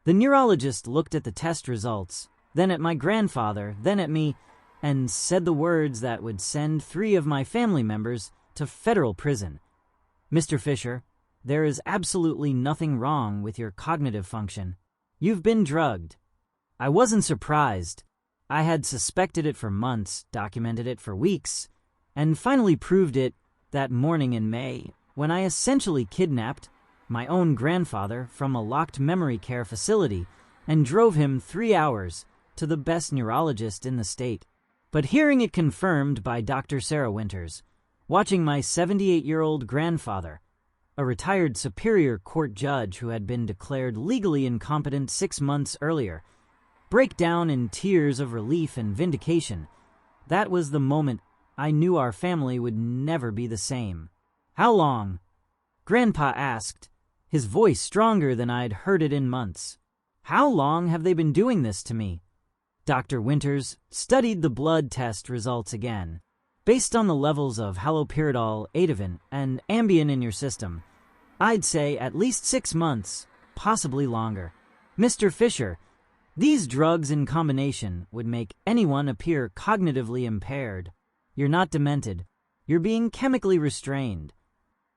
The neurologist looked at the test results, then at my grandfather, then at me, and said the words that would send 3 of my family members to federal prison. Mr. Fisher, there is absolutely nothing wrong with your cognitive function. You've been drugged. I wasn't surprised. I had suspected it for months, documented it for weeks, and finally proved it that morning in May when I essentially kidnapped my own grandfather from a locked memory care facility and drove him 3 hours to the best neurologist in the state. But hearing it confirmed by Dr. Sarah Winters, watching my 78-year-old grandfather, a retired Superior Court judge who had been declared legally incompetent 6 months earlier, break down in tears of relief and vindication, that was the moment I knew our family would never be the same. How long? Grandpa asked, his voice stronger than I'd heard it in months. How long have they been doing this to me? Dr. Winters studied the blood test results again. Based on the levels of haloperidol, Ativan, and Ambien in your system, I'd say at least 6 months, possibly longer. Mr. Fisher, these drugs in combination would make anyone appear cognitively impaired. You're not demented. You're being chemically restrained.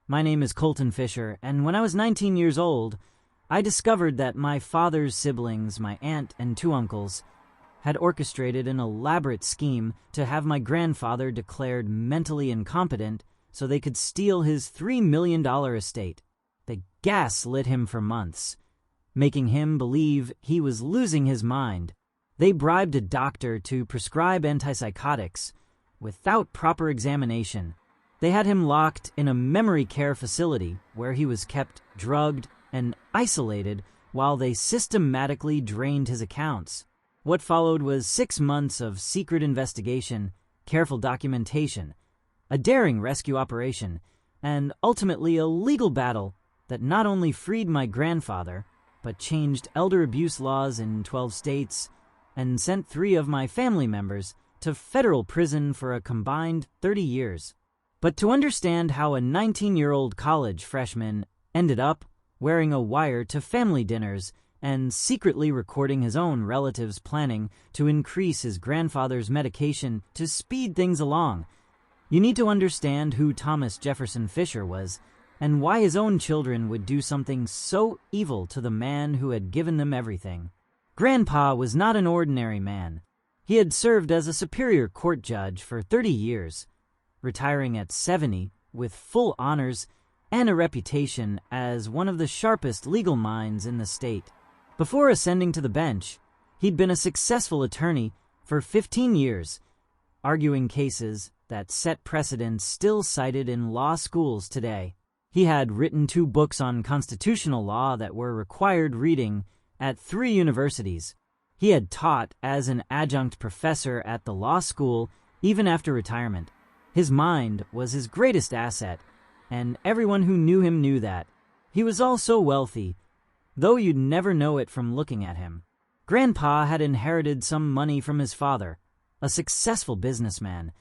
My name is Colton Fisher, and when I was 19 years old, I discovered that my father's siblings, my aunt and 2 uncles, had orchestrated an elaborate scheme to have my grandfather declared mentally incompetent so they could steal his $3 million estate. They gaslit him for months, making him believe he was losing his mind. They bribed a doctor to prescribe antipsychotics without proper examination. They had him locked in a memory care facility where he was kept drugged and isolated while they systematically drained his accounts. What followed was 6 months of secret investigation, careful documentation, a daring rescue operation, and ultimately a legal battle that not only freed my grandfather, but changed elder abuse laws in 12 states and sent 3 of my family members to federal prison for a combined 30 years. But to understand how a 19-year-old college freshman ended up wearing a wire to family dinners and secretly recording his own relatives' planning to increase his grandfather's medication to speed things along, you need to understand who Thomas Jefferson Fisher was and why his own children would do something so evil to the man who had given them everything. Grandpa was not an ordinary man. He had served as a Superior Court judge for 30 years, retiring at 70 with full honors and a reputation as one of the sharpest legal minds in the state. Before ascending to the bench, he'd been a successful attorney for 15 years, arguing cases that set precedents still cited in law schools today. He had written 2 books on constitutional law that were required reading at 3 universities. He had taught as an adjunct professor at the law school even after retirement. His mind was his greatest asset, and everyone who knew him knew that. He was also wealthy, though you'd never know it from looking at him. Grandpa had inherited some money from his father, a successful businessman,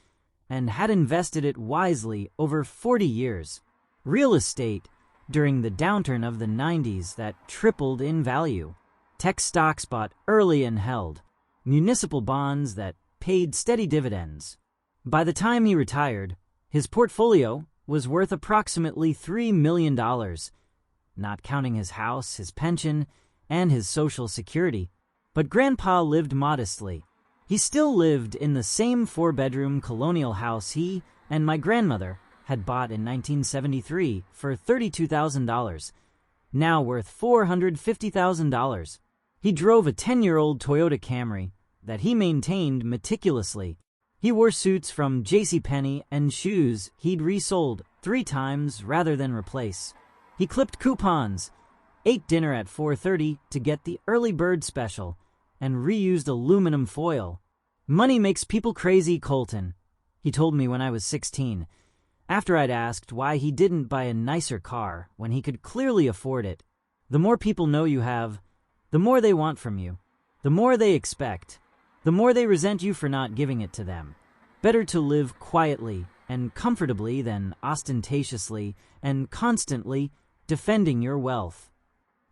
and had invested it wisely over 40 years. Real estate during the downturn of the 90s that tripled in value. Tech stocks bought early and held. Municipal bonds that paid steady dividends. By the time he retired, his portfolio was worth approximately $3 million, not counting his house, his pension, and his Social Security. But Grandpa lived modestly. He still lived in the same 4-bedroom colonial house he and my grandmother had bought in 1973 for $32,000, now worth $450,000. He drove a 10-year-old Toyota Camry that he maintained meticulously. He wore suits from JCPenney and shoes he'd resold 3 times rather than replace. He clipped coupons, ate dinner at 4:30 to get the early bird special, and reused aluminum foil. Money makes people crazy, Colton, he told me when I was 16, after I'd asked why he didn't buy a nicer car when he could clearly afford it. The more people know you have, the more they want from you, the more they expect, the more they resent you for not giving it to them. Better to live quietly and comfortably than ostentatiously and constantly defending your wealth.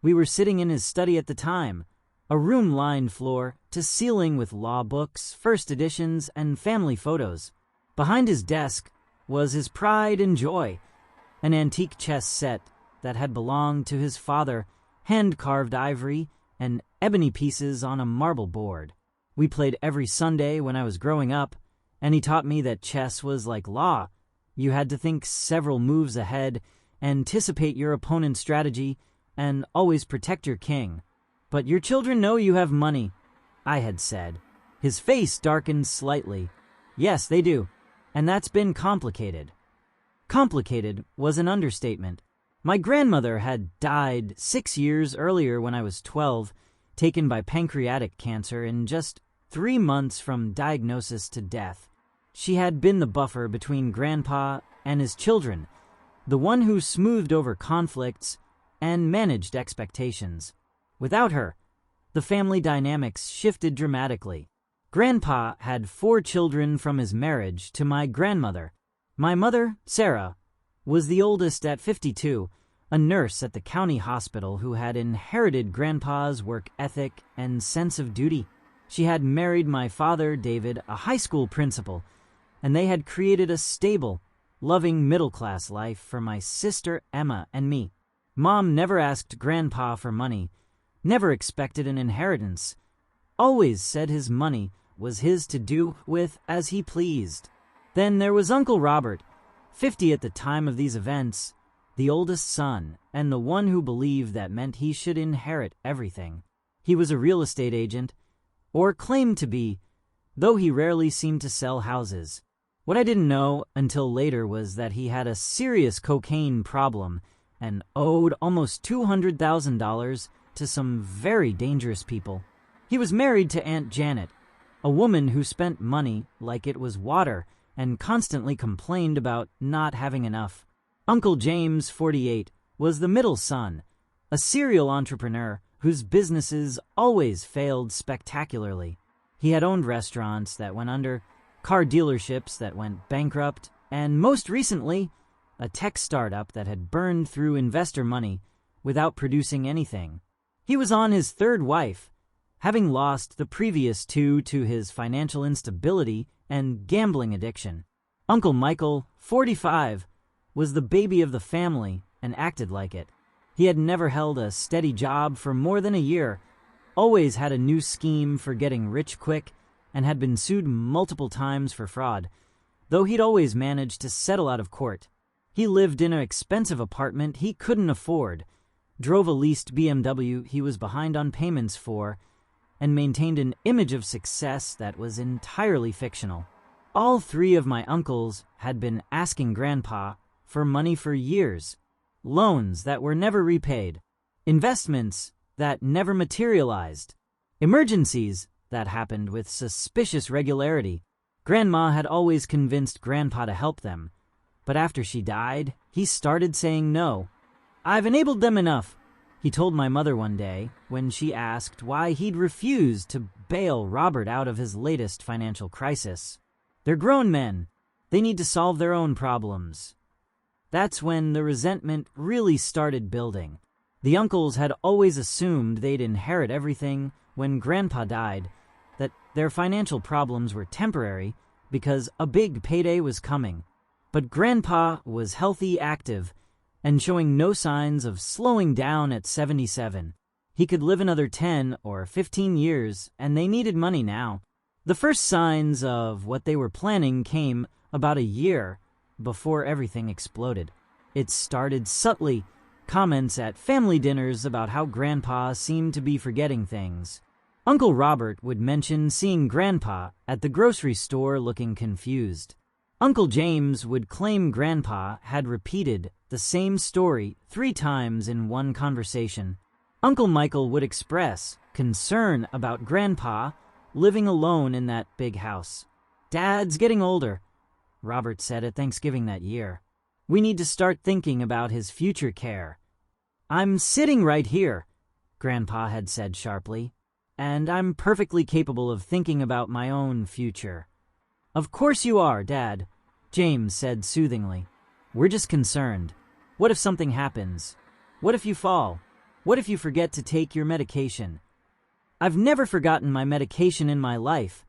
We were sitting in his study at the time, a room lined floor to ceiling with law books, first editions, and family photos. Behind his desk was his pride and joy, an antique chess set that had belonged to his father, hand-carved ivory and ebony pieces on a marble board. We played every Sunday when I was growing up, and he taught me that chess was like law. You had to think several moves ahead, anticipate your opponent's strategy, and always protect your king. "But your children know you have money," I had said. His face darkened slightly. "Yes, they do. And that's been complicated." Complicated was an understatement. My grandmother had died 6 years earlier when I was 12, taken by pancreatic cancer in just 3 months from diagnosis to death. She had been the buffer between Grandpa and his children, the one who smoothed over conflicts and managed expectations. Without her, the family dynamics shifted dramatically. Grandpa had 4 children from his marriage to my grandmother. My mother, Sarah, was the oldest at 52, a nurse at the county hospital who had inherited Grandpa's work ethic and sense of duty. She had married my father, David, a high school principal, and they had created a stable, loving middle-class life for my sister Emma and me. Mom never asked Grandpa for money, never expected an inheritance, always said his money was his to do with as he pleased. Then there was Uncle Robert, 50 at the time of these events, the oldest son, and the one who believed that meant he should inherit everything. He was a real estate agent, or claimed to be, though he rarely seemed to sell houses. What I didn't know until later was that he had a serious cocaine problem and owed almost $200,000 to some very dangerous people. He was married to Aunt Janet, a woman who spent money like it was water and constantly complained about not having enough. Uncle James, 48, was the middle son, a serial entrepreneur whose businesses always failed spectacularly. He had owned restaurants that went under, car dealerships that went bankrupt, and most recently, a tech startup that had burned through investor money without producing anything. He was on his 3rd wife, having lost the previous 2 to his financial instability and gambling addiction. Uncle Michael, 45, was the baby of the family and acted like it. He had never held a steady job for more than a year, always had a new scheme for getting rich quick, and had been sued multiple times for fraud, though he'd always managed to settle out of court. He lived in an expensive apartment he couldn't afford, drove a leased BMW he was behind on payments for, and maintained an image of success that was entirely fictional. All 3 of my uncles had been asking Grandpa for money for years, loans that were never repaid, investments that never materialized, emergencies that happened with suspicious regularity. Grandma had always convinced Grandpa to help them, but after she died, he started saying no. "I've enabled them enough," he told my mother one day when she asked why he'd refused to bail Robert out of his latest financial crisis. "They're grown men. They need to solve their own problems." That's when the resentment really started building. The uncles had always assumed they'd inherit everything when Grandpa died, that their financial problems were temporary because a big payday was coming. But Grandpa was healthy, active, and showing no signs of slowing down at 77. He could live another 10 or 15 years, and they needed money now. The first signs of what they were planning came about a year before everything exploded. It started subtly, comments at family dinners about how Grandpa seemed to be forgetting things. Uncle Robert would mention seeing Grandpa at the grocery store looking confused. Uncle James would claim Grandpa had repeated the same story 3 times in one conversation. Uncle Michael would express concern about Grandpa living alone in that big house. "Dad's getting older," Robert said at Thanksgiving that year. "We need to start thinking about his future care." "I'm sitting right here," Grandpa had said sharply, "and I'm perfectly capable of thinking about my own future." "Of course you are, Dad," James said soothingly. "We're just concerned. What if something happens? What if you fall?" What if you forget to take your medication? I've never forgotten my medication in my life,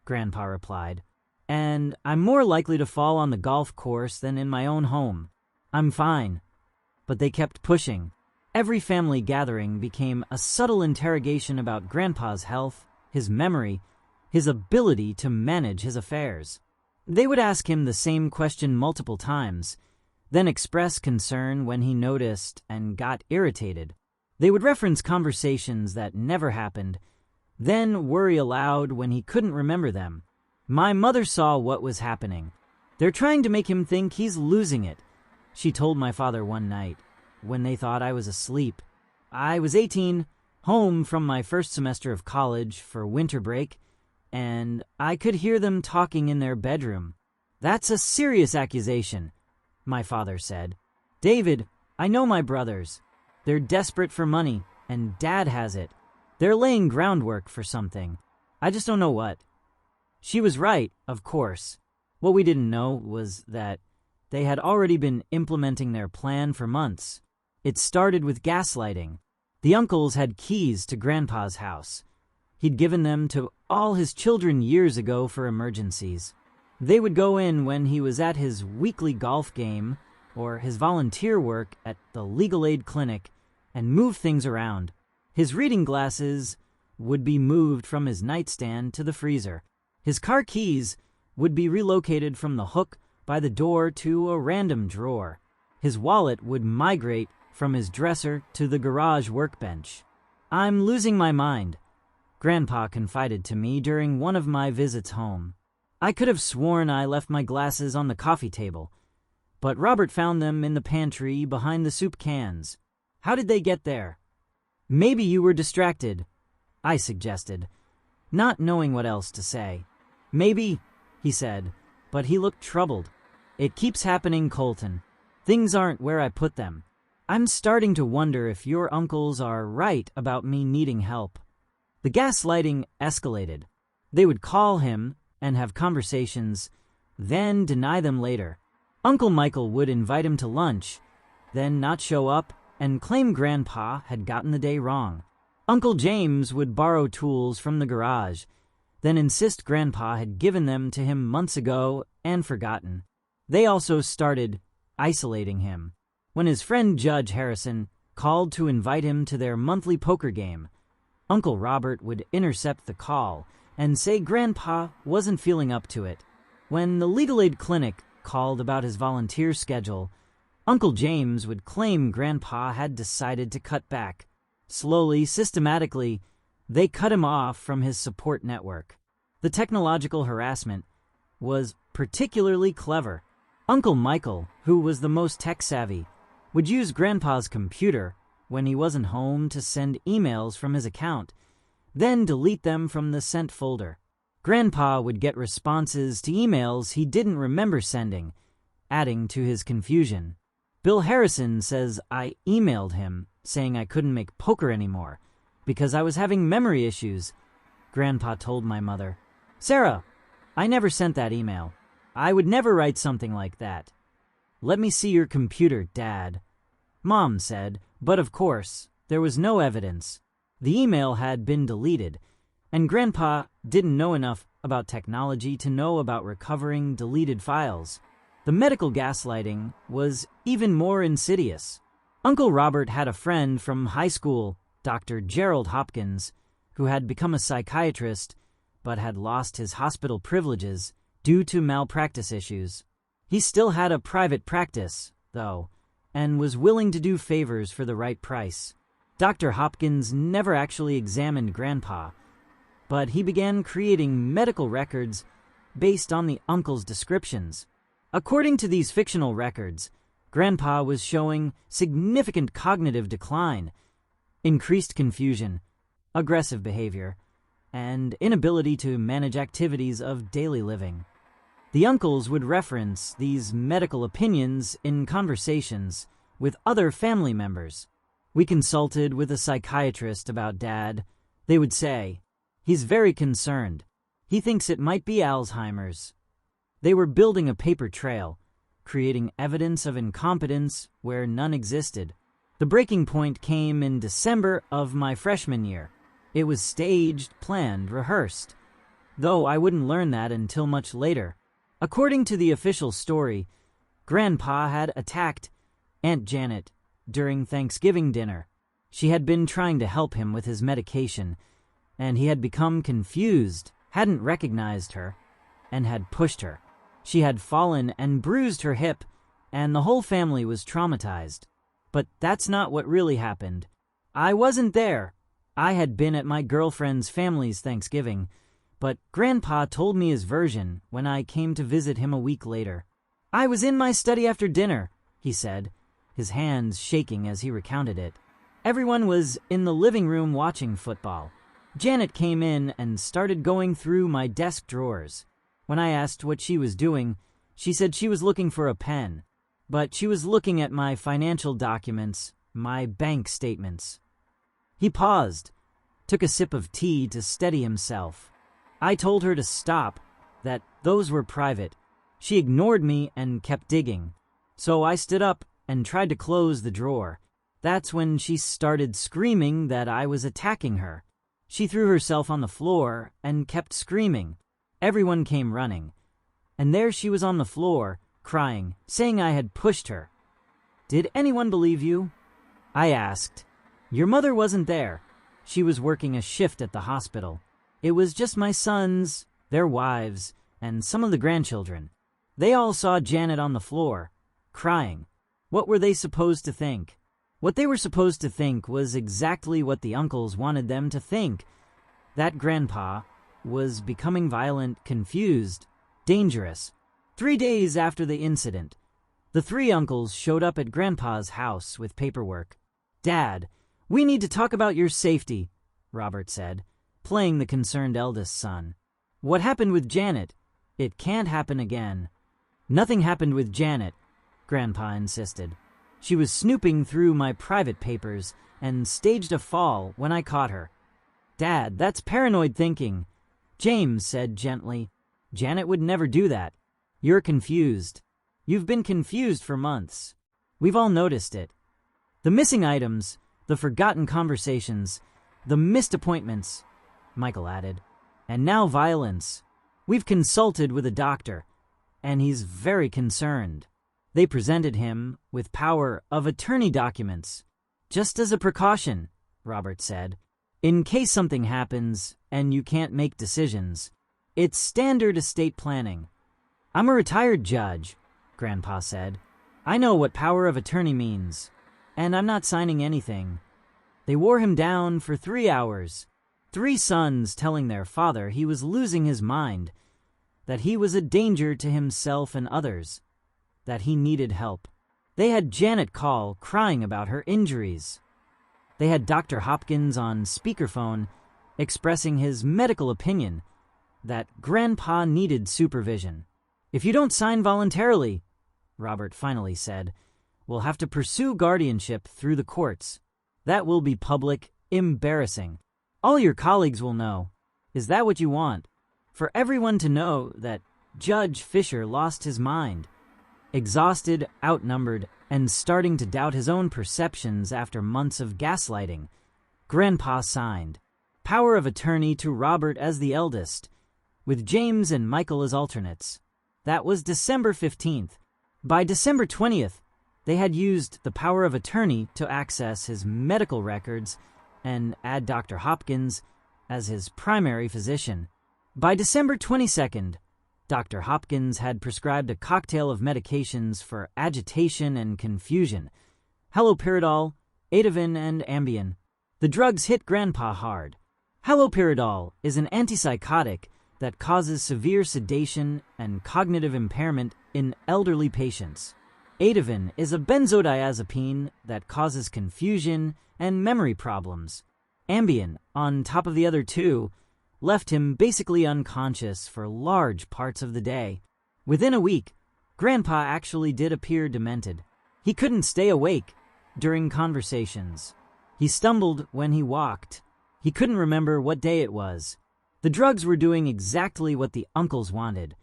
Grandpa replied. And I'm more likely to fall on the golf course than in my own home. I'm fine. But they kept pushing. Every family gathering became a subtle interrogation about Grandpa's health, his memory, his ability to manage his affairs. They would ask him the same question multiple times, then express concern when he noticed and got irritated. They would reference conversations that never happened, then worry aloud when he couldn't remember them. My mother saw what was happening. They're trying to make him think he's losing it, she told my father one night, when they thought I was asleep. I was 18, home from my first semester of college for winter break, and I could hear them talking in their bedroom. That's a serious accusation, my father said. David, I know my brothers. They're desperate for money, and Dad has it. They're laying groundwork for something. I just don't know what. She was right, of course. What we didn't know was that they had already been implementing their plan for months. It started with gaslighting. The uncles had keys to Grandpa's house. He'd given them to all his children years ago for emergencies. They would go in when he was at his weekly golf game or his volunteer work at the legal aid clinic and move things around. His reading glasses would be moved from his nightstand to the freezer. His car keys would be relocated from the hook by the door to a random drawer. His wallet would migrate from his dresser to the garage workbench. I'm losing my mind, Grandpa confided to me during one of my visits home. I could have sworn I left my glasses on the coffee table, but Robert found them in the pantry behind the soup cans. How did they get there? Maybe you were distracted, I suggested, not knowing what else to say. Maybe, he said, but he looked troubled. It keeps happening, Colton. Things aren't where I put them. I'm starting to wonder if your uncles are right about me needing help. The gaslighting escalated. They would call him and have conversations, then deny them later. Uncle Michael would invite him to lunch, then not show up and claim Grandpa had gotten the day wrong. Uncle James would borrow tools from the garage, then insist Grandpa had given them to him months ago and forgotten. They also started isolating him. When his friend Judge Harrison called to invite him to their monthly poker game, Uncle Robert would intercept the call and say Grandpa wasn't feeling up to it. When the legal aid clinic called about his volunteer schedule, Uncle James would claim Grandpa had decided to cut back. Slowly, systematically, they cut him off from his support network. The technological harassment was particularly clever. Uncle Michael, who was the most tech-savvy, would use Grandpa's computer when he wasn't home to send emails from his account, then delete them from the sent folder. Grandpa would get responses to emails he didn't remember sending, adding to his confusion. Bill Harrison says I emailed him saying I couldn't make poker anymore because I was having memory issues, Grandpa told my mother. Sarah, I never sent that email. I would never write something like that. Let me see your computer, Dad, Mom said, but of course, there was no evidence. The email had been deleted, and Grandpa didn't know enough about technology to know about recovering deleted files. The medical gaslighting was even more insidious. Uncle Robert had a friend from high school, Dr. Gerald Hopkins, who had become a psychiatrist but had lost his hospital privileges due to malpractice issues. He still had a private practice, though, and was willing to do favors for the right price. Dr. Hopkins never actually examined Grandpa, but he began creating medical records based on the uncle's descriptions. According to these fictional records, Grandpa was showing significant cognitive decline, increased confusion, aggressive behavior, and inability to manage activities of daily living. The uncles would reference these medical opinions in conversations with other family members. We consulted with a psychiatrist about Dad. They would say, he's very concerned. He thinks it might be Alzheimer's. They were building a paper trail, creating evidence of incompetence where none existed. The breaking point came in December of my freshman year. It was staged, planned, rehearsed. Though I wouldn't learn that until much later. According to the official story, Grandpa had attacked Aunt Janet during Thanksgiving dinner. She had been trying to help him with his medication, and he had become confused, hadn't recognized her, and had pushed her. She had fallen and bruised her hip, and the whole family was traumatized. But that's not what really happened. I wasn't there. I had been at my girlfriend's family's Thanksgiving, but Grandpa told me his version when I came to visit him a week later. I was in my study after dinner, he said, his hands shaking as he recounted it. Everyone was in the living room watching football. Janet came in and started going through my desk drawers. When I asked what she was doing, she said she was looking for a pen, but she was looking at my financial documents, my bank statements. He paused, took a sip of tea to steady himself. I told her to stop, that those were private. She ignored me and kept digging. So I stood up and tried to close the drawer. That's when she started screaming that I was attacking her. She threw herself on the floor and kept screaming. Everyone came running. And there she was on the floor, crying, saying I had pushed her. Did anyone believe you? I asked. Your mother wasn't there. She was working a shift at the hospital. It was just my sons, their wives, and some of the grandchildren. They all saw Janet on the floor, crying. What were they supposed to think? What they were supposed to think was exactly what the uncles wanted them to think. That Grandpa was becoming violent, confused, dangerous. 3 days after the incident, the 3 uncles showed up at Grandpa's house with paperwork. Dad, we need to talk about your safety, Robert said, playing the concerned eldest son. What happened with Janet? It can't happen again. Nothing happened with Janet, Grandpa insisted. She was snooping through my private papers and staged a fall when I caught her. Dad, that's paranoid thinking. James said gently. Janet would never do that. You're confused. You've been confused for months. We've all noticed it. The missing items, the forgotten conversations, the missed appointments, Michael added. And now violence. We've consulted with a doctor, and he's very concerned. They presented him with power of attorney documents, just as a precaution, Robert said. In case something happens and you can't make decisions. It's standard estate planning. I'm a retired judge, Grandpa said. I know what power of attorney means, and I'm not signing anything. They wore him down for 3 hours. 3 sons telling their father he was losing his mind, that he was a danger to himself and others, that he needed help. They had Janet call, crying about her injuries. They had Dr. Hopkins on speakerphone, expressing his medical opinion that Grandpa needed supervision. If you don't sign voluntarily, Robert finally said, we'll have to pursue guardianship through the courts. That will be public, embarrassing. All your colleagues will know. Is that what you want? For everyone to know that Judge Fisher lost his mind, exhausted, outnumbered, and starting to doubt his own perceptions after months of gaslighting. Grandpa signed. Power of attorney to Robert as the eldest, with James and Michael as alternates. That was December 15th. By December 20th, they had used the power of attorney to access his medical records and add Dr. Hopkins as his primary physician. By December 22nd, Dr. Hopkins had prescribed a cocktail of medications for agitation and confusion: haloperidol, Ativan, and Ambien. The drugs hit Grandpa hard. Haloperidol is an antipsychotic that causes severe sedation and cognitive impairment in elderly patients. Ativan is a benzodiazepine that causes confusion and memory problems. Ambien, on top of the other 2, left him basically unconscious for large parts of the day. Within a week, Grandpa actually did appear demented. He couldn't stay awake during conversations. He stumbled when he walked. He couldn't remember what day it was. The drugs were doing exactly what the uncles wanted,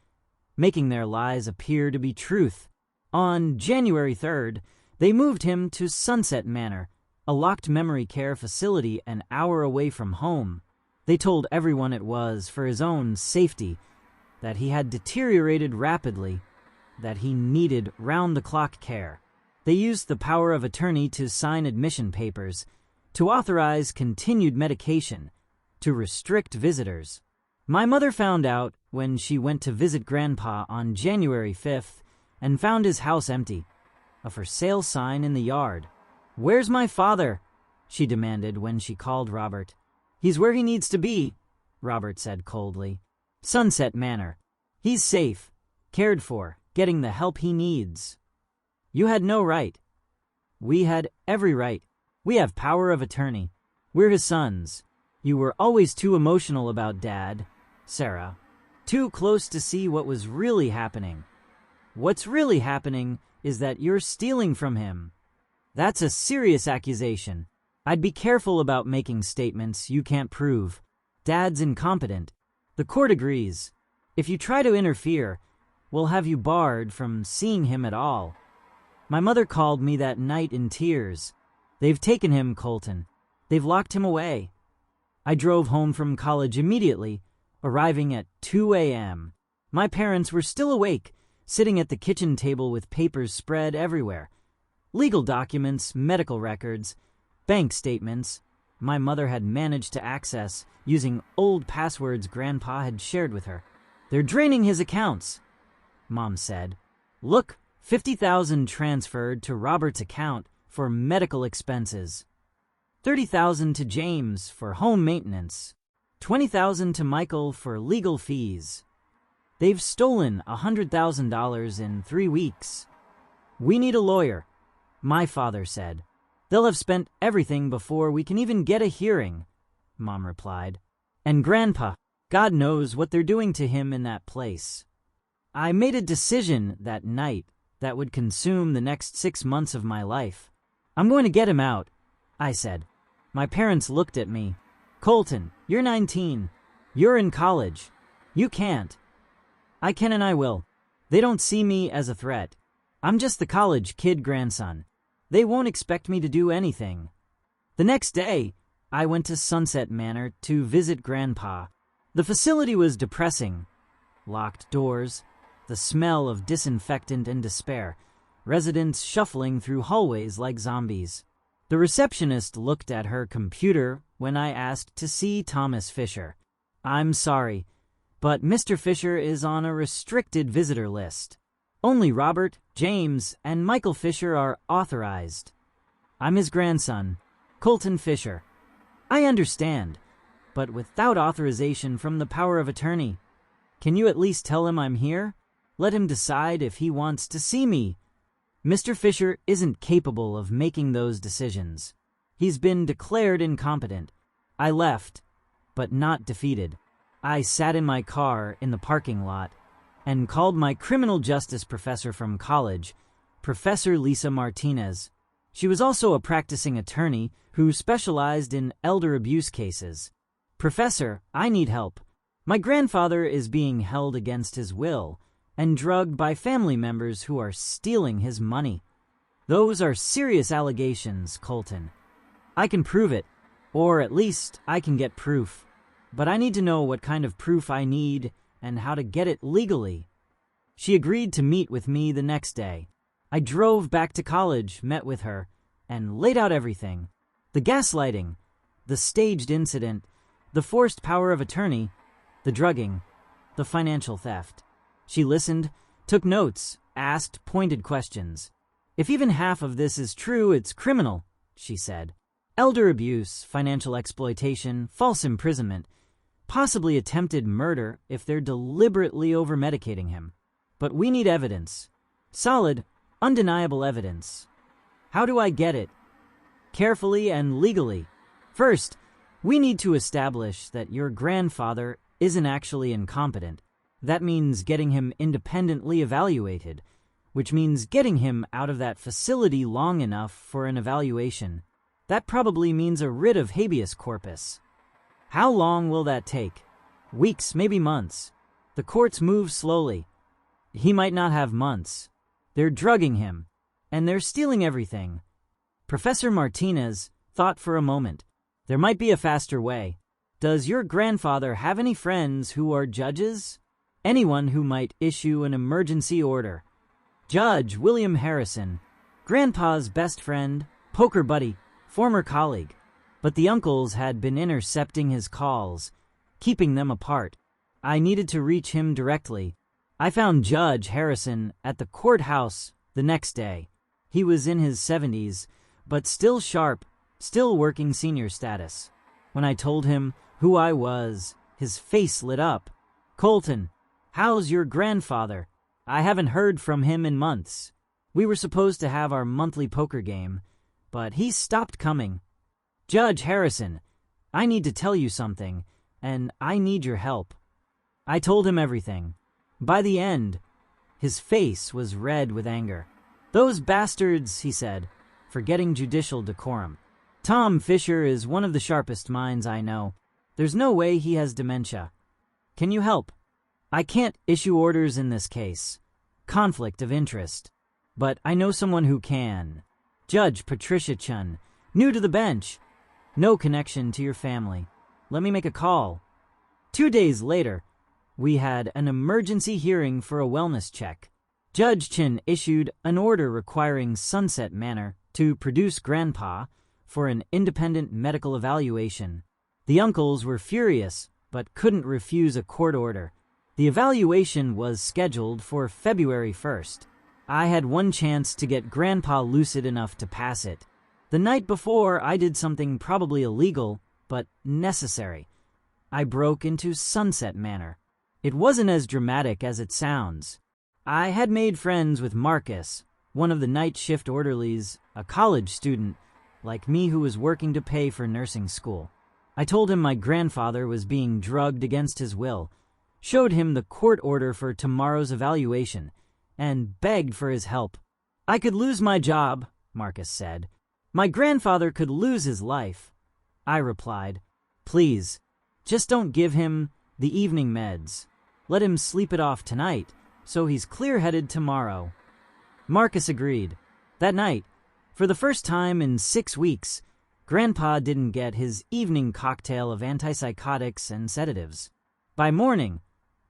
making their lies appear to be truth. On January 3rd, They moved him to Sunset Manor, a locked memory care facility an hour away from home. They told everyone it was for his own safety, that he had deteriorated rapidly, that he needed round-the-clock care. They used the power of attorney to sign admission papers, to authorize continued medication, to restrict visitors. My mother found out when she went to visit Grandpa on January 5th and found his house empty, a for sale sign in the yard. "Where's my father?" she demanded when she called Robert. "He's where he needs to be," Robert said coldly. "Sunset Manor. He's safe, cared for, getting the help he needs." "You had no right." "We had every right. We have power of attorney. We're his sons. You were always too emotional about Dad, Sarah. Too close to see what was really happening. What's really happening is that you're stealing from him. That's a serious accusation. I'd be careful about making statements you can't prove. Dad's incompetent. The court agrees. If you try to interfere, we'll have you barred from seeing him at all." My mother called me that night in tears. "They've taken him, Colton. They've locked him away." I drove home from college immediately, arriving at 2 a.m. My parents were still awake, sitting at the kitchen table with papers spread everywhere. Legal documents, medical records, bank statements my mother had managed to access using old passwords Grandpa had shared with her. "They're draining his accounts," Mom said. "Look, 50,000 transferred to Robert's account for medical expenses, 30,000 to James for home maintenance, 20,000 to Michael for legal fees. They've stolen $100,000 in 3 weeks. We need a lawyer," my father said. "They'll have spent everything before we can even get a hearing," Mom replied. "And Grandpa, God knows what they're doing to him in that place." I made a decision that night that would consume the next 6 months of my life. "I'm going to get him out," I said. My parents looked at me. "Colton, you're 19. You're in college. You can't." "I can and I will. They don't see me as a threat. I'm just the college kid grandson. They won't expect me to do anything." The next day, I went to Sunset Manor to visit Grandpa. The facility was depressing. Locked doors, the smell of disinfectant and despair, residents shuffling through hallways like zombies. The receptionist looked at her computer when I asked to see Thomas Fisher. "I'm sorry, but Mr. Fisher is on a restricted visitor list. Only Robert, James, and Michael Fisher are authorized. I'm his grandson, Colton Fisher. I understand, but without authorization from the power of attorney. Can you at least tell him I'm here? Let him decide if he wants to see me. Mr. Fisher isn't capable of making those decisions. He's been declared incompetent." I left, but not defeated. I sat in my car in the parking lot and called my criminal justice professor from college, Professor Lisa Martinez. She was also a practicing attorney who specialized in elder abuse cases. "Professor, I need help. My grandfather is being held against his will and drugged by family members who are stealing his money. Those are serious allegations, Colton. I can prove it, or at least I can get proof. But I need to know what kind of proof I need and how to get it legally." She agreed to meet with me the next day. I drove back to college, met with her, and laid out everything. The gaslighting, the staged incident, the forced power of attorney, the drugging, the financial theft. She listened, took notes, asked pointed questions. "If even half of this is true, it's criminal," she said. "Elder abuse, financial exploitation, false imprisonment, possibly attempted murder if they're deliberately over-medicating him. But we need evidence. Solid, undeniable evidence. How do I get it? Carefully and legally. First, we need to establish that your grandfather isn't actually incompetent. That means getting him independently evaluated, which means getting him out of that facility long enough for an evaluation. That probably means a writ of habeas corpus. How long will that take? Weeks, maybe months. The courts move slowly. He might not have months. They're drugging him. and they're stealing everything." Professor Martinez thought for a moment. "There might be a faster way. Does your grandfather have any friends who are judges? Anyone who might issue an emergency order?" Judge William Harrison, Grandpa's best friend, poker buddy, former colleague. But the uncles had been intercepting his calls, keeping them apart. I needed to reach him directly. I found Judge Harrison at the courthouse the next day. He was in his 70s, but still sharp, still working senior status. When I told him who I was, his face lit up. "Colton, how's your grandfather? I haven't heard from him in months. We were supposed to have our monthly poker game, but he stopped coming. Judge Harrison, I need to tell you something, and I need your help." I told him everything. By the end, his face was red with anger. "Those bastards," he said, forgetting judicial decorum. "Tom Fisher is one of the sharpest minds I know. There's no way he has dementia. Can you help? I can't issue orders in this case. Conflict of interest. But I know someone who can. Judge Patricia Chun, new to the bench. No connection to your family. Let me make a call." 2 days later, we had an emergency hearing for a wellness check. Judge Chin issued an order requiring Sunset Manor to produce Grandpa for an independent medical evaluation. The uncles were furious, but couldn't refuse a court order. The evaluation was scheduled for February 1st. I had one chance to get Grandpa lucid enough to pass it. The night before, I did something probably illegal, but necessary. I broke into Sunset Manor. It wasn't as dramatic as it sounds. I had made friends with Marcus, one of the night shift orderlies, a college student, like me who was working to pay for nursing school. I told him my grandfather was being drugged against his will, showed him the court order for tomorrow's evaluation, and begged for his help. "I could lose my job," Marcus said. "My grandfather could lose his life." I replied, "Please, just don't give him the evening meds. Let him sleep it off tonight, so he's clear-headed tomorrow." Marcus agreed. That night, for the first time in 6 weeks, Grandpa didn't get his evening cocktail of antipsychotics and sedatives. By morning,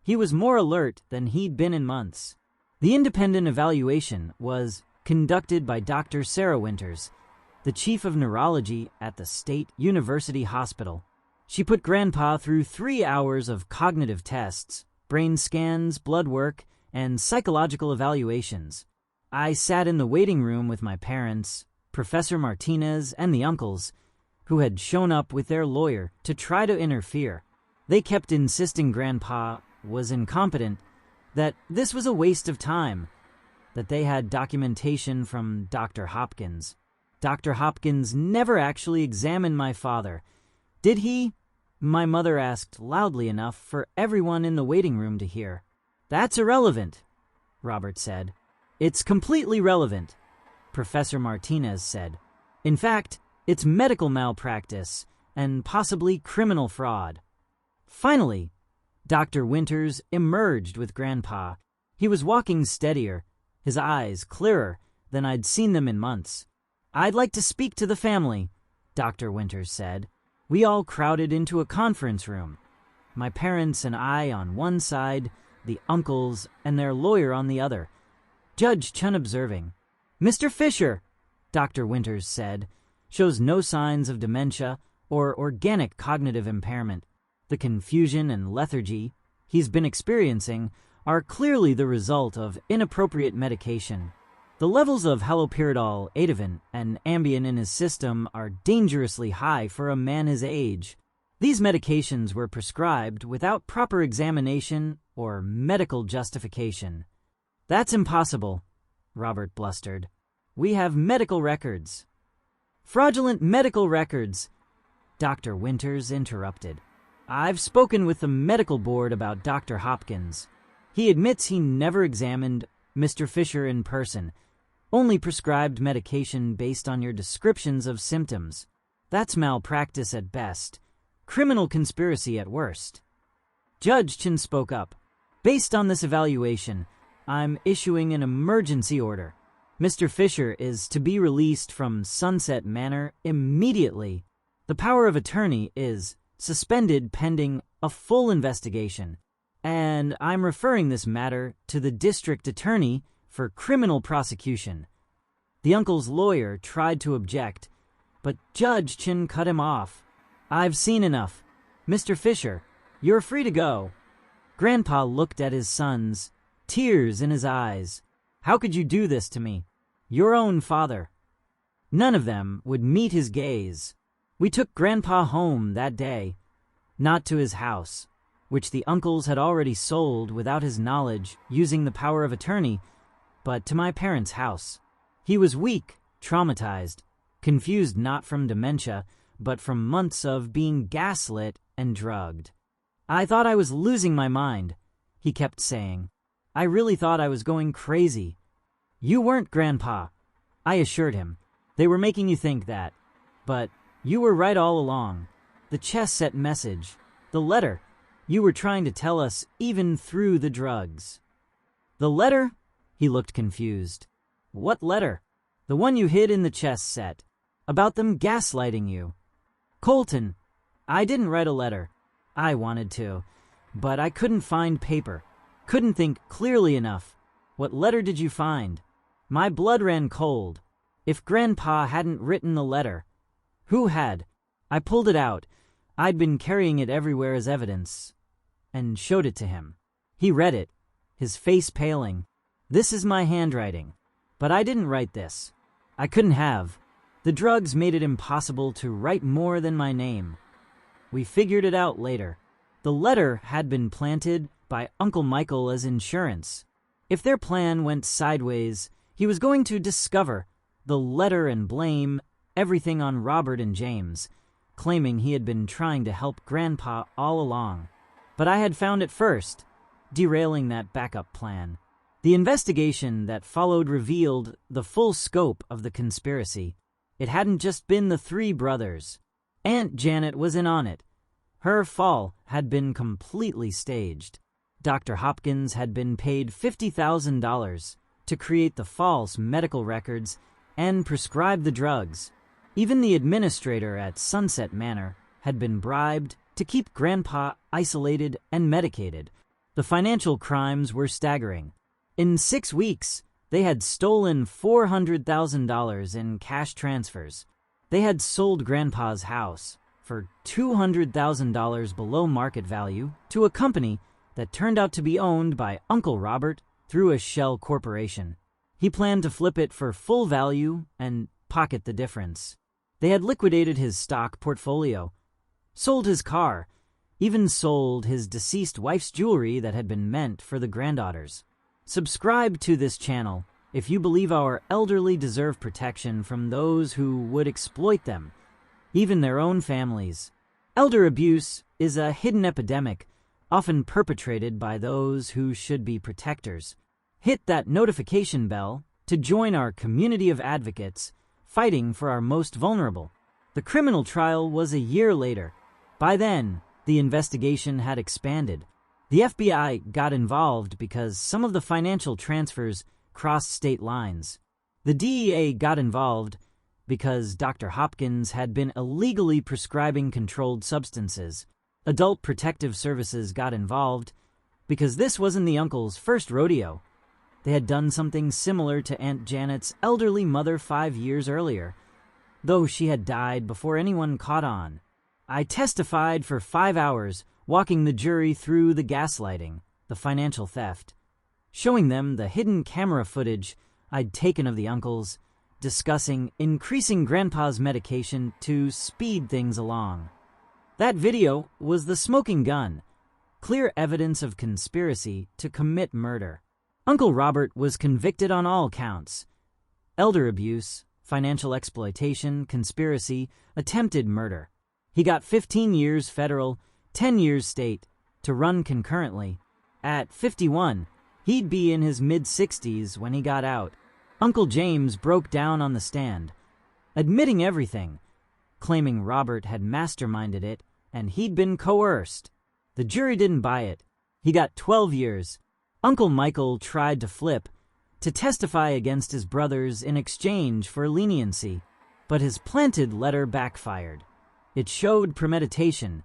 he was more alert than he'd been in months. The independent evaluation was conducted by Dr. Sarah Winters, the chief of neurology at the State University Hospital. She put Grandpa through 3 hours of cognitive tests, brain scans, blood work, and psychological evaluations. I sat in the waiting room with my parents, Professor Martinez, and the uncles, who had shown up with their lawyer to try to interfere. They kept insisting Grandpa was incompetent, that this was a waste of time, that they had documentation from Dr. Hopkins. Dr. Hopkins never actually examined my father. Did he? My mother asked loudly enough for everyone in the waiting room to hear. "That's irrelevant," Robert said. "It's completely relevant," Professor Martinez said. "In fact, it's medical malpractice and possibly criminal fraud." Finally, Dr. Winters emerged with Grandpa. He was walking steadier, his eyes clearer than I'd seen them in months. "I'd like to speak to the family," Dr. Winters said. We all crowded into a conference room. My parents and I on one side, the uncles and their lawyer on the other. Judge Chun observing. "Mr. Fisher," Dr. Winters said, "shows no signs of dementia or organic cognitive impairment. The confusion and lethargy he's been experiencing are clearly the result of inappropriate medication. The levels of haloperidol, Ativan, and Ambien in his system are dangerously high for a man his age. These medications were prescribed without proper examination or medical justification." "That's impossible," Robert blustered. "We have medical records." "Fraudulent medical records," Dr. Winters interrupted. "I've spoken with the medical board about Dr. Hopkins. He admits he never examined Mr. Fisher in person, only prescribed medication based on your descriptions of symptoms. That's malpractice at best, criminal conspiracy at worst." Judge Chin spoke up. "Based on this evaluation, I'm issuing an emergency order. Mr. Fisher is to be released from Sunset Manor immediately. The power of attorney is suspended pending a full investigation, and I'm referring this matter to the district attorney for criminal prosecution. The uncle's lawyer tried to object, but Judge Chin cut him off. I've seen enough. Mr. Fisher, you're free to go. Grandpa looked at his sons, tears in his eyes. How could you do this to me? Your own father. None of them would meet his gaze. We took Grandpa home that day, not to his house, which the uncles had already sold without his knowledge using the power of attorney, but to my parents' house. He was weak, traumatized, confused not from dementia, but from months of being gaslit and drugged. I thought I was losing my mind, he kept saying. I really thought I was going crazy. You weren't, Grandpa, I assured him. They were making you think that. But you were right all along. The chess set message, the letter, you were trying to tell us even through the drugs. The letter? He looked confused. What letter? The one you hid in the chess set. About them gaslighting you. Colton, I didn't write a letter. I wanted to, but I couldn't find paper. Couldn't think clearly enough. What letter did you find? My blood ran cold. If Grandpa hadn't written the letter, who had? I pulled it out. I'd been carrying it everywhere as evidence, and showed it to him. He read it, his face paling. This is my handwriting, but I didn't write this. I couldn't have. The drugs made it impossible to write more than my name. We figured it out later. The letter had been planted by Uncle Michael as insurance. If their plan went sideways, he was going to discover the letter and blame everything on Robert and James, claiming he had been trying to help Grandpa all along. But I had found it first, derailing that backup plan. The investigation that followed revealed the full scope of the conspiracy. It hadn't just been the three brothers. Aunt Janet was in on it. Her fall had been completely staged. Dr. Hopkins had been paid $50,000 to create the false medical records and prescribe the drugs. Even the administrator at Sunset Manor had been bribed to keep Grandpa isolated and medicated. The financial crimes were staggering. In 6 weeks, they had stolen $400,000 in cash transfers. They had sold Grandpa's house for $200,000 below market value to a company that turned out to be owned by Uncle Robert through a shell corporation. He planned to flip it for full value and pocket the difference. They had liquidated his stock portfolio, sold his car, even sold his deceased wife's jewelry that had been meant for the granddaughters. Subscribe to this channel if you believe our elderly deserve protection from those who would exploit them, even their own families. Elder abuse is a hidden epidemic, often perpetrated by those who should be protectors. Hit that notification bell to join our community of advocates fighting for our most vulnerable. The criminal trial was a year later. By then, the investigation had expanded. The FBI got involved because some of the financial transfers crossed state lines. The DEA got involved because Dr. Hopkins had been illegally prescribing controlled substances. Adult Protective Services got involved because this wasn't the uncle's first rodeo. They had done something similar to Aunt Janet's elderly mother 5 years earlier, though she had died before anyone caught on. I testified for 5 hours, walking the jury through the gaslighting, the financial theft, showing them the hidden camera footage I'd taken of the uncles, discussing increasing Grandpa's medication to speed things along. That video was the smoking gun, clear evidence of conspiracy to commit murder. Uncle Robert was convicted on all counts: elder abuse, financial exploitation, conspiracy, attempted murder. He got 15 years federal, 10 years state, to run concurrently. At 51, he'd be in his mid-60s when he got out. Uncle James broke down on the stand, admitting everything, claiming Robert had masterminded it and he'd been coerced. The jury didn't buy it. He got 12 years. Uncle Michael tried to flip, to testify against his brothers in exchange for leniency, but his planted letter backfired. It showed premeditation,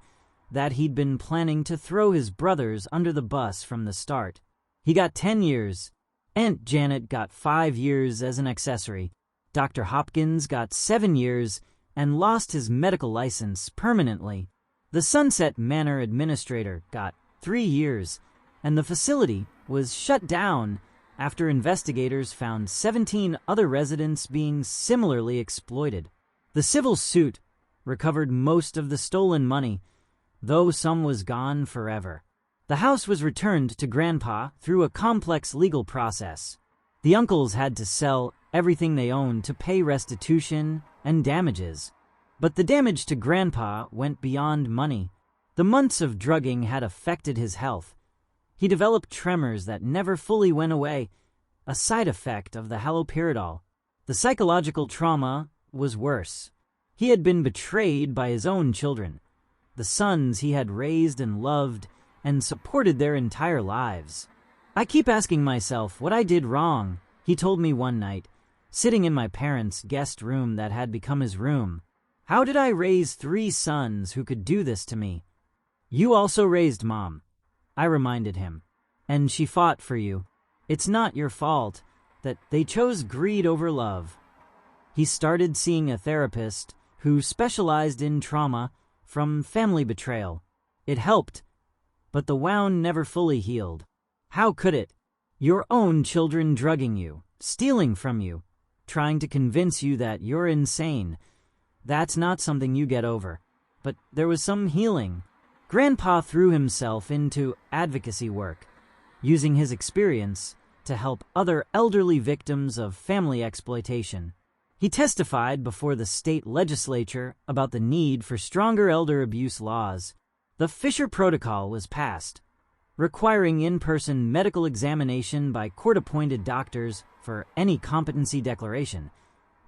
that he'd been planning to throw his brothers under the bus from the start. He got 10 years. Aunt Janet got 5 years as an accessory. Dr. Hopkins got 7 years and lost his medical license permanently. The Sunset Manor administrator got 3 years, and the facility was shut down after investigators found 17 other residents being similarly exploited. The civil suit recovered most of the stolen money, though some was gone forever. The house was returned to Grandpa through a complex legal process. The uncles had to sell everything they owned to pay restitution and damages. But the damage to Grandpa went beyond money. The months of drugging had affected his health. He developed tremors that never fully went away, a side effect of the haloperidol. The psychological trauma was worse. He had been betrayed by his own children, the sons he had raised and loved and supported their entire lives. "I keep asking myself what I did wrong," he told me one night, sitting in my parents' guest room that had become his room. "How did I raise 3 sons who could do this to me?" "You also raised Mom," I reminded him, "and she fought for you. It's not your fault that they chose greed over love." He started seeing a therapist who specialized in trauma from family betrayal. It helped, but the wound never fully healed. How could it? Your own children drugging you, stealing from you, trying to convince you that you're insane. That's not something you get over. But there was some healing. Grandpa threw himself into advocacy work, using his experience to help other elderly victims of family exploitation. He testified before the state legislature about the need for stronger elder abuse laws. The Fisher Protocol was passed, requiring in-person medical examination by court-appointed doctors for any competency declaration,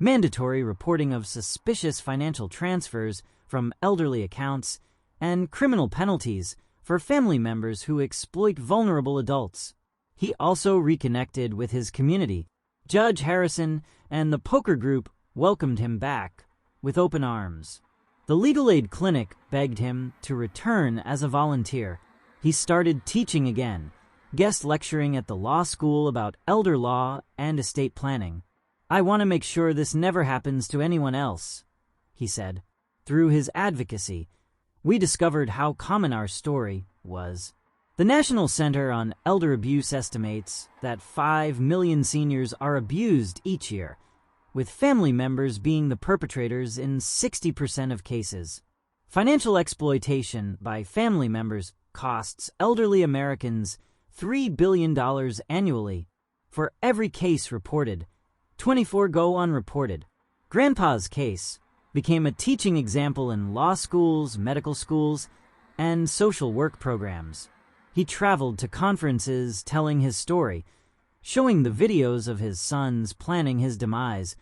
mandatory reporting of suspicious financial transfers from elderly accounts, and criminal penalties for family members who exploit vulnerable adults. He also reconnected with his community. Judge Harrison and the poker group welcomed him back with open arms. The Legal Aid Clinic begged him to return as a volunteer. He started teaching again, guest lecturing at the law school about elder law and estate planning. "I want to make sure this never happens to anyone else," he said. Through his advocacy, we discovered how common our story was. The National Center on Elder Abuse estimates that 5 million seniors are abused each year, with family members being the perpetrators in 60% of cases. Financial exploitation by family members costs elderly Americans $3 billion annually. For every case reported, 24 go unreported. Grandpa's case became a teaching example in law schools, medical schools, and social work programs. He traveled to conferences telling his story, showing the videos of his sons planning his demise,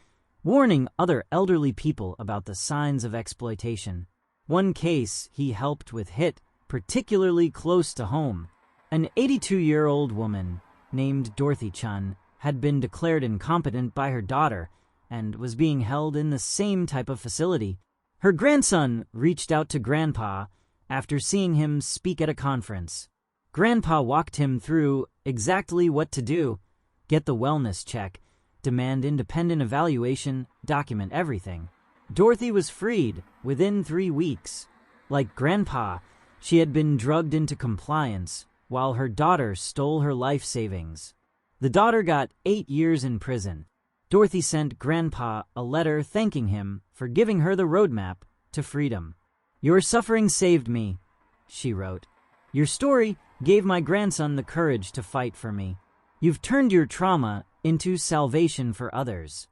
warning other elderly people about the signs of exploitation. One case he helped with hit particularly close to home. An 82-year-old woman named Dorothy Chun had been declared incompetent by her daughter and was being held in the same type of facility. Her grandson reached out to Grandpa after seeing him speak at a conference. Grandpa walked him through exactly what to do: get the wellness check, demand independent evaluation, document everything. Dorothy was freed within 3 weeks. Like Grandpa, she had been drugged into compliance, while her daughter stole her life savings. The daughter got 8 years in prison. Dorothy sent Grandpa a letter thanking him for giving her the roadmap to freedom. "Your suffering saved me," she wrote. "Your story gave my grandson the courage to fight for me. You've turned your trauma into salvation for others."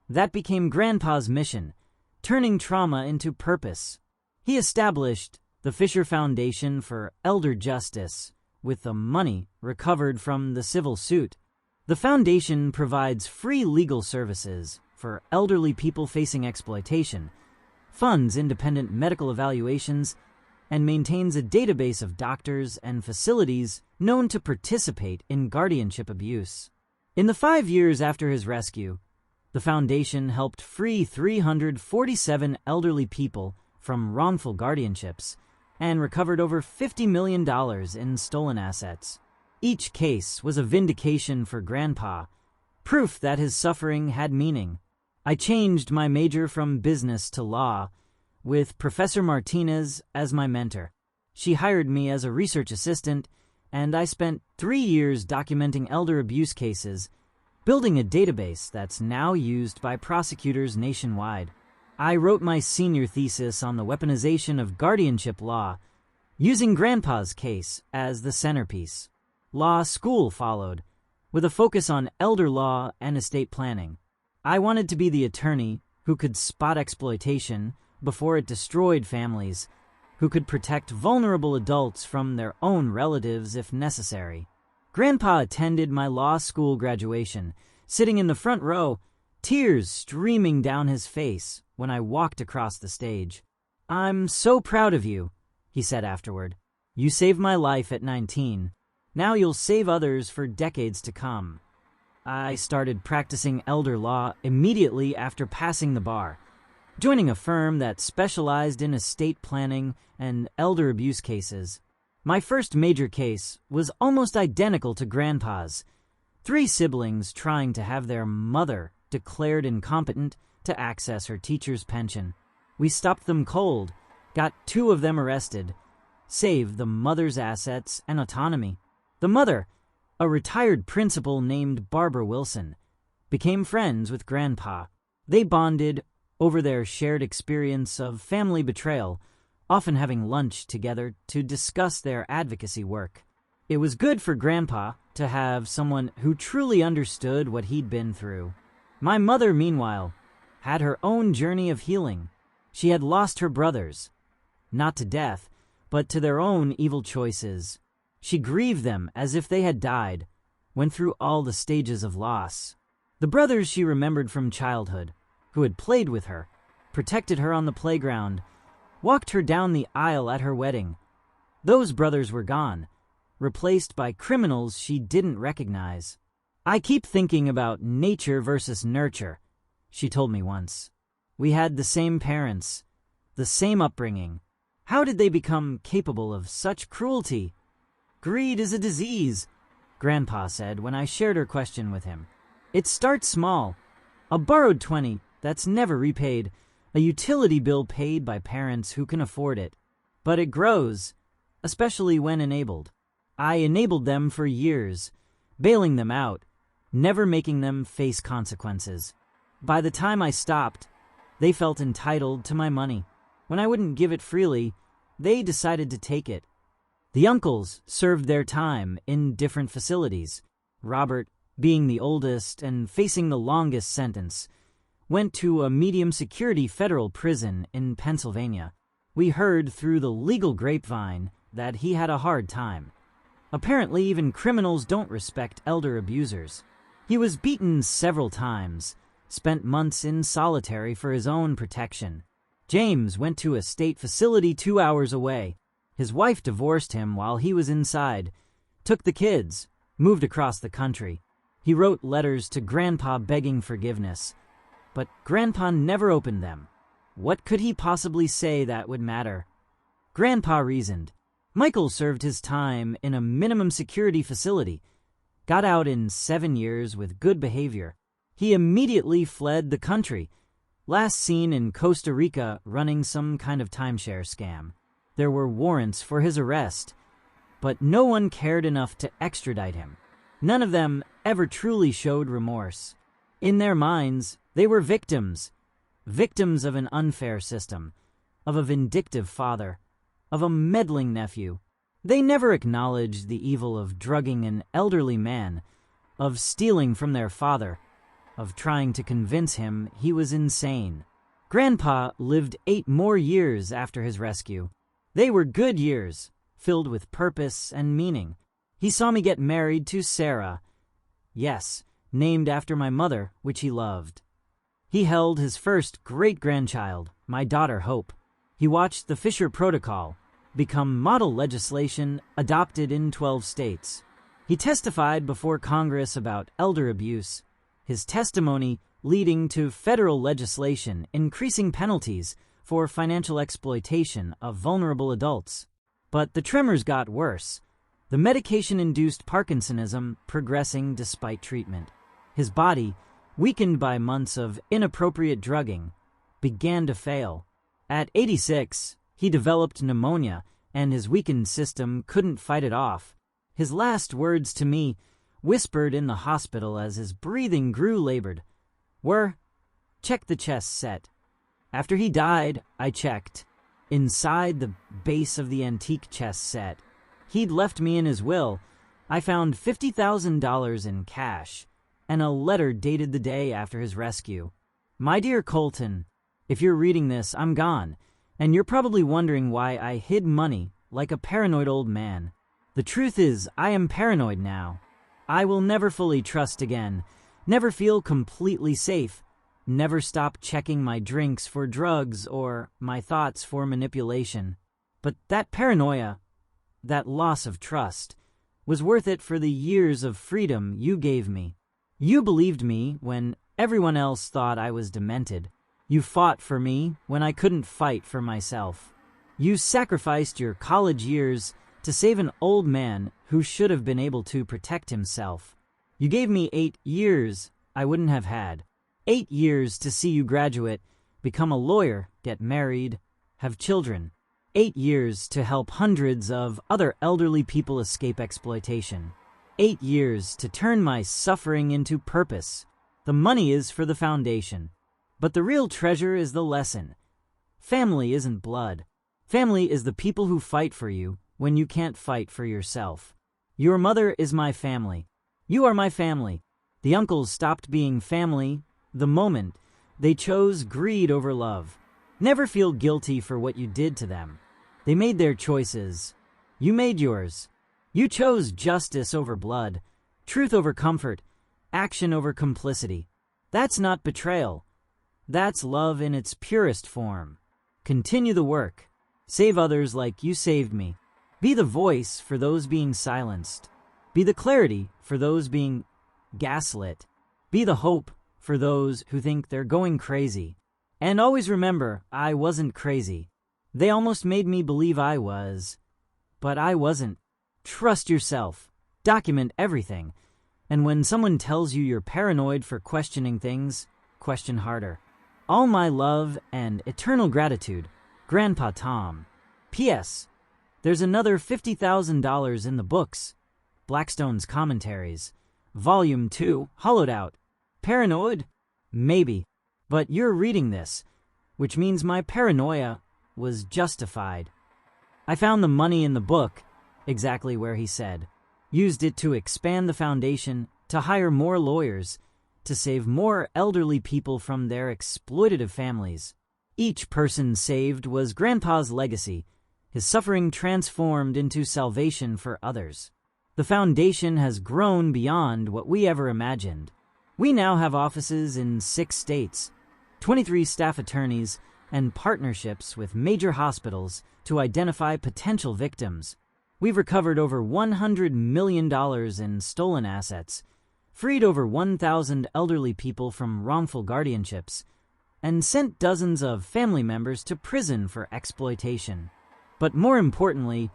That became Grandpa's mission, turning trauma into purpose. He established the Fisher Foundation for Elder Justice with the money recovered from the civil suit. The foundation provides free legal services for elderly people facing exploitation, funds independent medical evaluations, and maintains a database of doctors and facilities known to participate in guardianship abuse. In the 5 years after his rescue, the foundation helped free 347 elderly people from wrongful guardianships and recovered over $50 million in stolen assets. Each case was a vindication for Grandpa, proof that his suffering had meaning. I changed my major from business to law, with Professor Martinez as my mentor. She hired me as a research assistant, and I spent 3 years documenting elder abuse cases, building a database that's now used by prosecutors nationwide. I wrote my senior thesis on the weaponization of guardianship law, using Grandpa's case as the centerpiece. Law school followed, with a focus on elder law and estate planning. I wanted to be the attorney who could spot exploitation before it destroyed families, who could protect vulnerable adults from their own relatives if necessary. Grandpa attended my law school graduation, sitting in the front row, tears streaming down his face when I walked across the stage. "I'm so proud of you," he said afterward. "You saved my life at 19. Now you'll save others for decades to come." I started practicing elder law immediately after passing the bar, joining a firm that specialized in estate planning and elder abuse cases. My first major case was almost identical to Grandpa's. 3 siblings trying to have their mother declared incompetent to access her teacher's pension. We stopped them cold, got 2 of them arrested, saved the mother's assets and autonomy. The mother, a retired principal named Barbara Wilson, became friends with Grandpa. They bonded over their shared experience of family betrayal, often having lunch together to discuss their advocacy work. It was good for Grandpa to have someone who truly understood what he'd been through. My mother, meanwhile, had her own journey of healing. She had lost her brothers, not to death, but to their own evil choices. She grieved them as if they had died, went through all the stages of loss. The brothers she remembered from childhood, who had played with her, protected her on the playground, walked her down the aisle at her wedding. Those brothers were gone, replaced by criminals she didn't recognize. "I keep thinking about nature versus nurture," she told me once. "We had the same parents, the same upbringing. How did they become capable of such cruelty?" "Greed is a disease," Grandpa said when I shared her question with him. "It starts small. A borrowed 20 that's never repaid, a utility bill paid by parents who can afford it. But it grows, especially when enabled. I enabled them for years, bailing them out, never making them face consequences. By the time I stopped, they felt entitled to my money. When I wouldn't give it freely, they decided to take it. The uncles served their time in different facilities. Robert, being the oldest and facing the longest sentence, went to a medium-security federal prison in Pennsylvania. We heard through the legal grapevine that he had a hard time. Apparently, even criminals don't respect elder abusers. He was beaten several times, spent months in solitary for his own protection. James went to a state facility 2 hours away. His wife divorced him while he was inside, took the kids, moved across the country. He wrote letters to Grandpa begging forgiveness, but Grandpa never opened them. What could he possibly say that would matter? Grandpa reasoned. Michael served his time in a minimum security facility, got out in 7 years with good behavior. He immediately fled the country, last seen in Costa Rica running some kind of timeshare scam. There were warrants for his arrest, but no one cared enough to extradite him. None of them ever truly showed remorse. In their minds, they were victims of an unfair system, of a vindictive father, of a meddling nephew. They never acknowledged the evil of drugging an elderly man, of stealing from their father, of trying to convince him he was insane. Grandpa lived 8 more years after his rescue. They were good years, filled with purpose and meaning. He saw me get married to Sarah. Yes, named after my mother, which he loved. He held his first great-grandchild, my daughter Hope. He watched the Fisher Protocol become model legislation adopted in 12 states. He testified before Congress about elder abuse, his testimony leading to federal legislation increasing penalties for financial exploitation of vulnerable adults. But the tremors got worse, the medication-induced Parkinsonism progressing despite treatment. His body, weakened by months of inappropriate drugging, began to fail. At 86, he developed pneumonia, and his weakened system couldn't fight it off. His last words to me, whispered in the hospital as his breathing grew labored, were, "Check the chest set." After he died, I checked. Inside the base of the antique chest set, he'd left me in his will, I found $50,000 in cash, and a letter dated the day after his rescue. "My dear Colton, if you're reading this, I'm gone, and you're probably wondering why I hid money like a paranoid old man. The truth is, I am paranoid now. I will never fully trust again, never feel completely safe, never stop checking my drinks for drugs or my thoughts for manipulation. But that paranoia, that loss of trust, was worth it for the years of freedom you gave me. You believed me when everyone else thought I was demented. You fought for me when I couldn't fight for myself. You sacrificed your college years to save an old man who should have been able to protect himself. You gave me 8 years I wouldn't have had. 8 years to see you graduate, become a lawyer, get married, have children. 8 years to help hundreds of other elderly people escape exploitation. 8 years to turn my suffering into purpose. The money is for the foundation, but the real treasure is the lesson. Family isn't blood. Family is the people who fight for you when you can't fight for yourself. Your mother is my family. You are my family. The uncles stopped being family the moment they chose greed over love. Never feel guilty for what you did to them. They made their choices. You made yours. You chose justice over blood, truth over comfort, action over complicity. That's not betrayal. That's love in its purest form. Continue the work. Save others like you saved me. Be the voice for those being silenced. Be the clarity for those being gaslit. Be the hope for those who think they're going crazy. And always remember, I wasn't crazy. They almost made me believe I was, but I wasn't. Trust yourself. Document everything. And when someone tells you you're paranoid for questioning things, question harder. All my love and eternal gratitude, Grandpa Tom. P.S. There's another $50,000 in the books. Blackstone's Commentaries. Volume 2, hollowed out. Paranoid? Maybe. But you're reading this, which means my paranoia was justified. I found the money in the book, exactly where he said. Used it to expand the foundation, to hire more lawyers, to save more elderly people from their exploitative families. Each person saved was Grandpa's legacy, his suffering transformed into salvation for others. The foundation has grown beyond what we ever imagined. We now have offices in 6 states, 23 staff attorneys, and partnerships with major hospitals to identify potential victims. We've recovered over $100 million in stolen assets, freed over 1,000 elderly people from wrongful guardianships, and sent dozens of family members to prison for exploitation. But more importantly,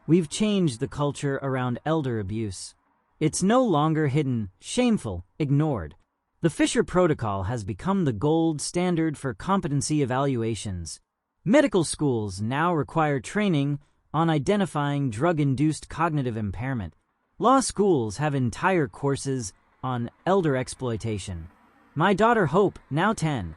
we've changed the culture around elder abuse. It's no longer hidden, shameful, ignored. The Fisher Protocol has become the gold standard for competency evaluations. Medical schools now require training on identifying drug-induced cognitive impairment. Law schools have entire courses on elder exploitation. My daughter Hope, now 10,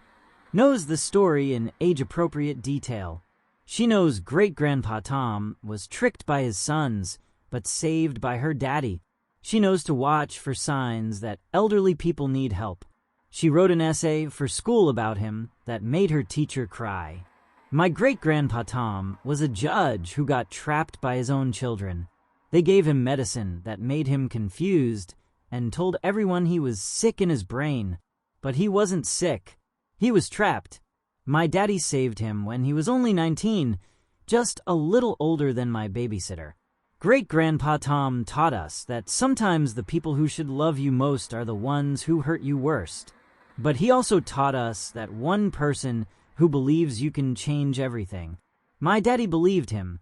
knows the story in age-appropriate detail. She knows great-grandpa Tom was tricked by his sons, but saved by her daddy. She knows to watch for signs that elderly people need help. She wrote an essay for school about him that made her teacher cry. My great-grandpa Tom was a judge who got trapped by his own children. They gave him medicine that made him confused and told everyone he was sick in his brain. But he wasn't sick. He was trapped. My daddy saved him when he was only 19, just a little older than my babysitter. Great-grandpa Tom taught us that sometimes the people who should love you most are the ones who hurt you worst. But he also taught us that one person who believes you can change everything. My daddy believed him,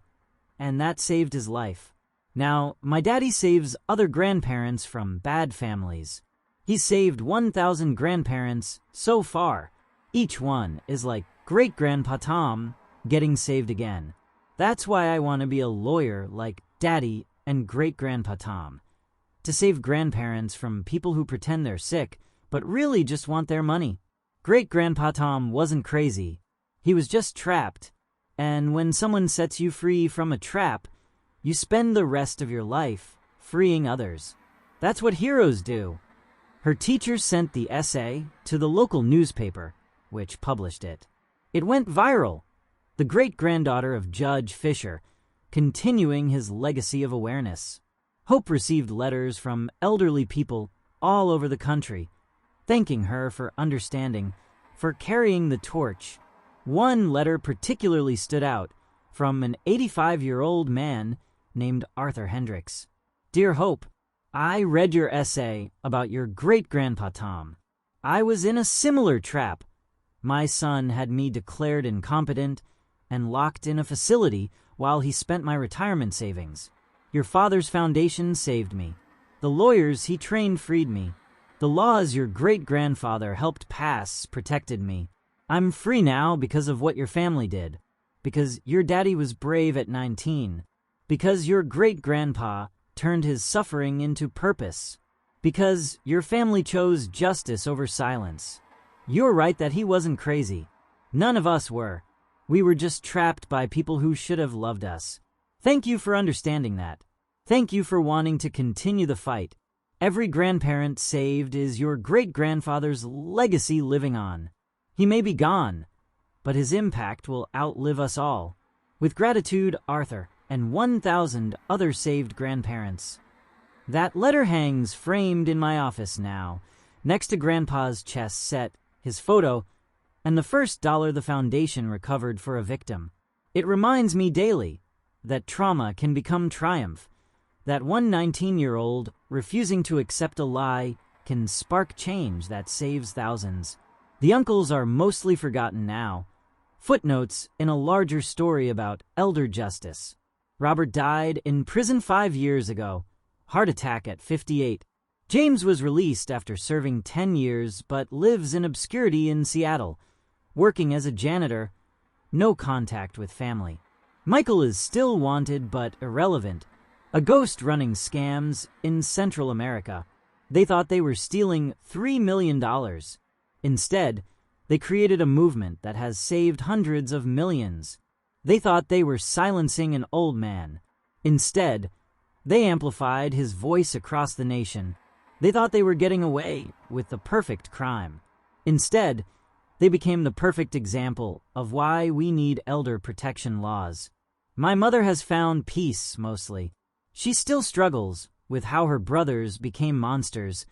and that saved his life. Now, my daddy saves other grandparents from bad families. He's saved 1,000 grandparents so far. Each one is like Great-grandpa Tom getting saved again. That's why I want to be a lawyer like Daddy and Great-grandpa Tom. To save grandparents from people who pretend they're sick, but really just want their money. Great-grandpa Tom wasn't crazy. He was just trapped. And when someone sets you free from a trap, you spend the rest of your life freeing others. That's what heroes do. Her teacher sent the essay to the local newspaper, which published it. It went viral. The great-granddaughter of Judge Fisher, continuing his legacy of awareness. Hope received letters from elderly people all over the country, thanking her for understanding, for carrying the torch. One letter particularly stood out from an 85-year-old man named Arthur Hendricks. Dear Hope, I read your essay about your great-grandpa Tom. I was in a similar trap. My son had me declared incompetent and locked in a facility while he spent my retirement savings. Your father's foundation saved me. The lawyers he trained freed me. The laws your great-grandfather helped pass protected me. I'm free now because of what your family did. Because your daddy was brave at 19. Because your great-grandpa turned his suffering into purpose. Because your family chose justice over silence. You're right that he wasn't crazy. None of us were. We were just trapped by people who should have loved us. Thank you for understanding that. Thank you for wanting to continue the fight. Every grandparent saved is your great-grandfather's legacy living on. He may be gone, but his impact will outlive us all. With gratitude, Arthur, and 1,000 other saved grandparents. That letter hangs framed in my office now, next to Grandpa's chest set, his photo, and the first dollar the foundation recovered for a victim. It reminds me daily that trauma can become triumph, that one 19-year-old refusing to accept a lie can spark change that saves thousands. The uncles are mostly forgotten now, footnotes in a larger story about elder justice. Robert died in prison 5 years ago, heart attack at 58. James was released after serving 10 years but lives in obscurity in Seattle, working as a janitor, no contact with family. Michael is still wanted but irrelevant, a ghost running scams in Central America. They thought they were stealing $3 million. Instead, they created a movement that has saved hundreds of millions. They thought they were silencing an old man. Instead, they amplified his voice across the nation. They thought they were getting away with the perfect crime. Instead, they became the perfect example of why we need elder protection laws. My mother has found peace, mostly. She still struggles with how her brothers became monsters,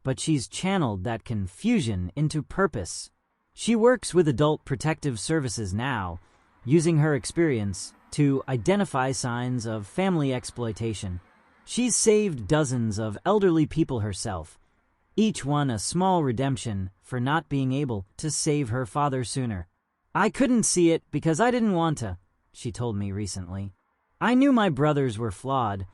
but she's channeled that confusion into purpose. She works with adult protective services now, using her experience to identify signs of family exploitation. She's saved dozens of elderly people herself, each one a small redemption for not being able to save her father sooner. I couldn't see it because I didn't want to, she told me recently. I knew my brothers were flawed,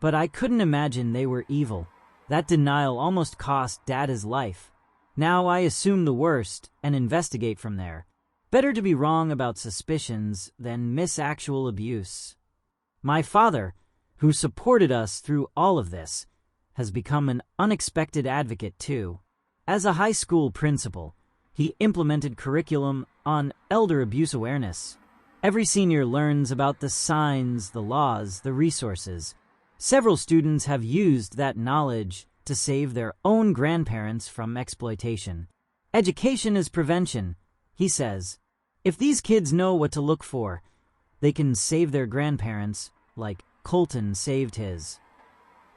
but I couldn't imagine they were evil. That denial almost cost Dad his life. Now I assume the worst and investigate from there. Better to be wrong about suspicions than miss actual abuse. My father, who supported us through all of this, has become an unexpected advocate too. As a high school principal, he implemented curriculum on elder abuse awareness. Every senior learns about the signs, the laws, the resources. Several students have used that knowledge to save their own grandparents from exploitation. Education is prevention, he says. If these kids know what to look for, they can save their grandparents like Colton saved his.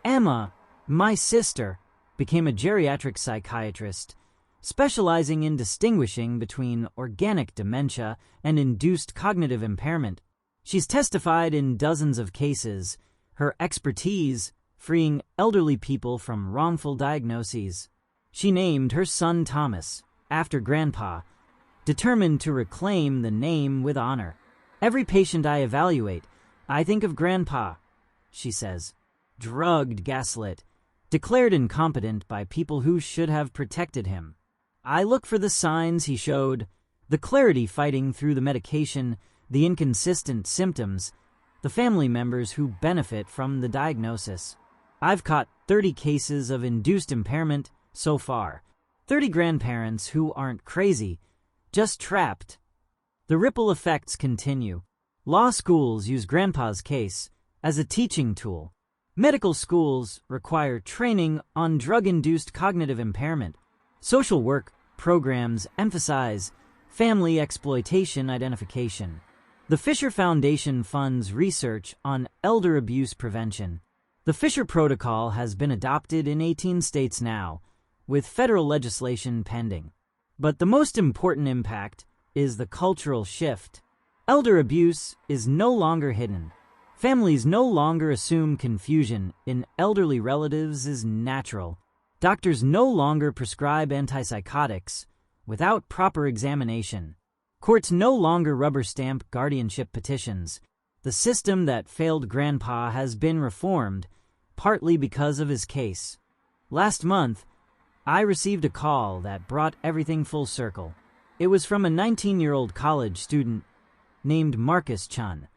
Emma, my sister, became a geriatric psychiatrist, specializing in distinguishing between organic dementia and induced cognitive impairment. She's testified in dozens of cases, her expertise freeing elderly people from wrongful diagnoses. She named her son Thomas after Grandpa, determined to reclaim the name with honor. "Every patient I evaluate, I think of Grandpa," she says. Drugged, gaslit, declared incompetent by people who should have protected him. I look for the signs he showed, the clarity fighting through the medication, the inconsistent symptoms, the family members who benefit from the diagnosis. I've caught 30 cases of induced impairment so far. 30 grandparents who aren't crazy, just trapped. The ripple effects continue. Law schools use Grandpa's case as a teaching tool. Medical schools require training on drug-induced cognitive impairment. Social work programs emphasize family exploitation identification. The Fisher Foundation funds research on elder abuse prevention. The Fisher Protocol has been adopted in 18 states now, with federal legislation pending. But the most important impact is the cultural shift. Elder abuse is no longer hidden. Families no longer assume confusion in elderly relatives is natural. Doctors no longer prescribe antipsychotics without proper examination. Courts no longer rubber stamp guardianship petitions. The system that failed Grandpa has been reformed, partly because of his case. Last month, I received a call that brought everything full circle. It was from a 19-year-old college student named Marcus Chun,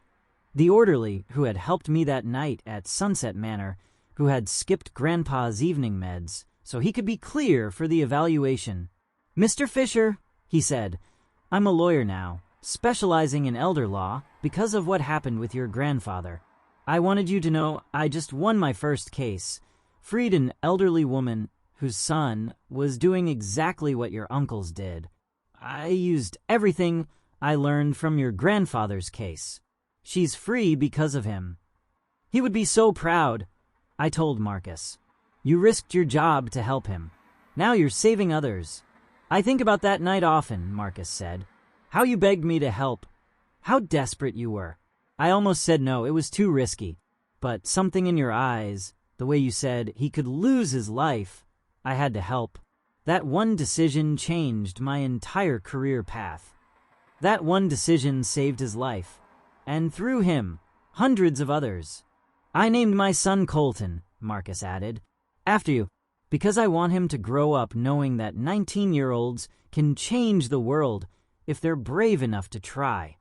the orderly who had helped me that night at Sunset Manor, who had skipped Grandpa's evening meds so he could be clear for the evaluation. "Mr. Fisher," he said, "I'm a lawyer now, specializing in elder law because of what happened with your grandfather. I wanted you to know I just won my first case, freed an elderly woman whose son was doing exactly what your uncles did. I used everything I learned from your grandfather's case. She's free because of him. He would be so proud," I told Marcus. "You risked your job to help him. Now you're saving others." "I think about that night often," Marcus said. "How you begged me to help. How desperate you were. I almost said no, it was too risky. But something in your eyes, the way you said he could lose his life, I had to help. That one decision changed my entire career path. That one decision saved his life. And through him, hundreds of others. I named my son Colton," Marcus added, "after you, because I want him to grow up knowing that 19-year-olds can change the world if they're brave enough to try."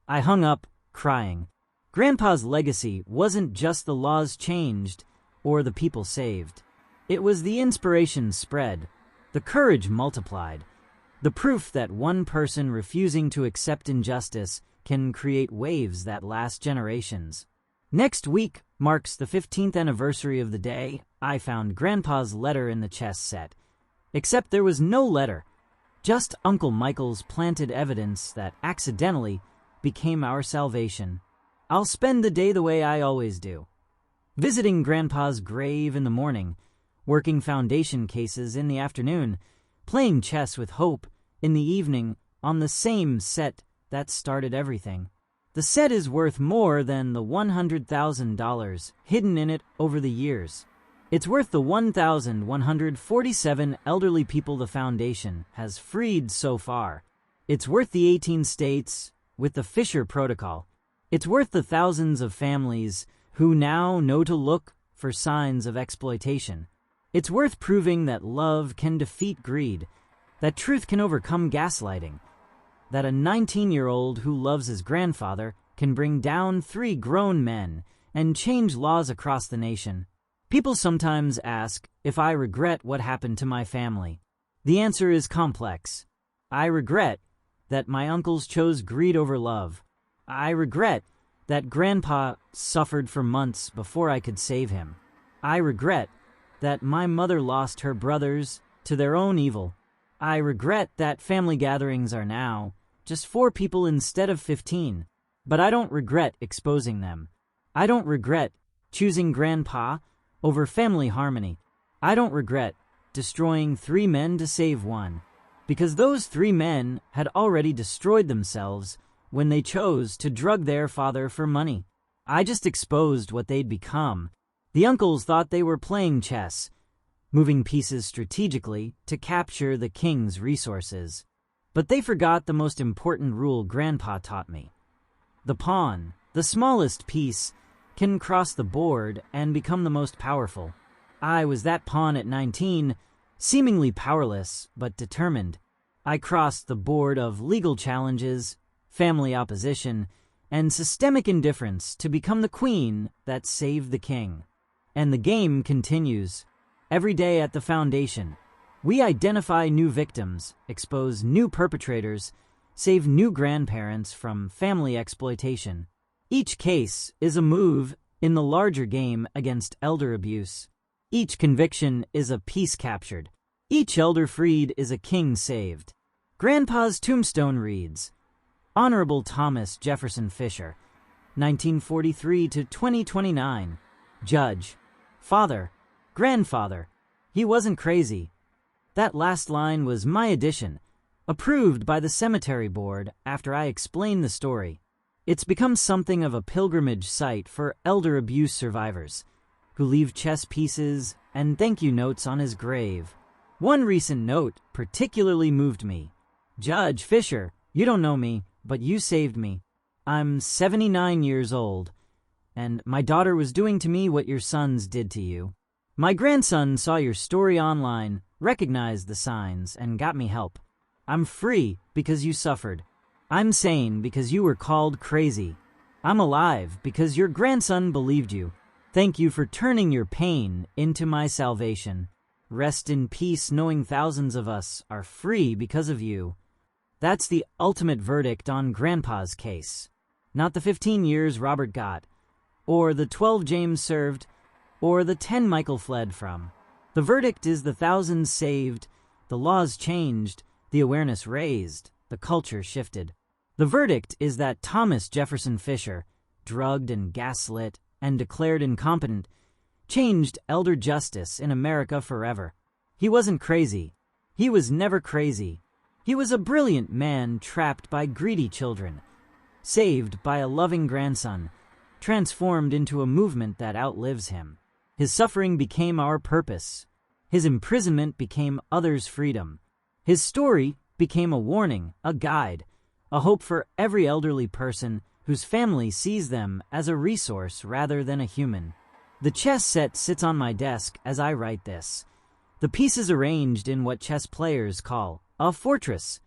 I hung up, crying. Grandpa's legacy wasn't just the laws changed or the people saved. It was the inspiration spread, the courage multiplied, the proof that one person refusing to accept injustice can create waves that last generations. Next week marks the 15th anniversary of the day I found Grandpa's letter in the chess set. Except there was no letter, just Uncle Michael's planted evidence that accidentally became our salvation. I'll spend the day the way I always do, visiting Grandpa's grave in the morning, working foundation cases in the afternoon, playing chess with Hope in the evening on the same set that started everything. The set is worth more than the $100,000 hidden in it over the years. It's worth the 1,147 elderly people the foundation has freed so far. It's worth the 18 states with the Fisher Protocol. It's worth the thousands of families who now know to look for signs of exploitation. It's worth proving that love can defeat greed, that truth can overcome gaslighting, that a 19-year-old who loves his grandfather can bring down 3 grown men and change laws across the nation. People sometimes ask if I regret what happened to my family. The answer is complex. I regret that my uncles chose greed over love. I regret that Grandpa suffered for months before I could save him. I regret that my mother lost her brothers to their own evil. I regret that family gatherings are now just 4 people instead of 15, but I don't regret exposing them. I don't regret choosing Grandpa over family harmony. I don't regret destroying 3 men to save 1, because those 3 men had already destroyed themselves when they chose to drug their father for money. I just exposed what they'd become. The uncles thought they were playing chess, moving pieces strategically to capture the king's resources. But they forgot the most important rule Grandpa taught me. The pawn, the smallest piece, can cross the board and become the most powerful. I was that pawn at 19, seemingly powerless but determined. I crossed the board of legal challenges, family opposition, and systemic indifference to become the queen that saved the king. And the game continues. Every day at the Foundation, we identify new victims, expose new perpetrators, save new grandparents from family exploitation. Each case is a move in the larger game against elder abuse. Each conviction is a piece captured. Each elder freed is a king saved. Grandpa's tombstone reads, Honorable Thomas Jefferson Fisher, 1943 to 2029, Judge, Father, Grandfather. He wasn't crazy. That last line was my addition, approved by the cemetery board after I explained the story. It's become something of a pilgrimage site for elder abuse survivors, who leave chess pieces and thank you notes on his grave. One recent note particularly moved me. Judge Fisher, you don't know me, but you saved me. I'm 79 years old, and my daughter was doing to me what your sons did to you. My grandson saw your story online, recognized the signs, and got me help. I'm free because you suffered. I'm sane because you were called crazy. I'm alive because your grandson believed you. Thank you for turning your pain into my salvation. Rest in peace knowing thousands of us are free because of you. That's the ultimate verdict on Grandpa's case. Not the 15 years Robert got, or the 12 James served, or the 10 Michael fled from. The verdict is the thousands saved, the laws changed, the awareness raised, the culture shifted. The verdict is that Thomas Jefferson Fisher, drugged and gaslit and declared incompetent, changed elder justice in America forever. He wasn't crazy. He was never crazy. He was a brilliant man trapped by greedy children, saved by a loving grandson, transformed into a movement that outlives him. His suffering became our purpose. His imprisonment became others' freedom. His story became a warning, a guide, a hope for every elderly person whose family sees them as a resource rather than a human. The chess set sits on my desk as I write this. The pieces arranged in what chess players call a fortress,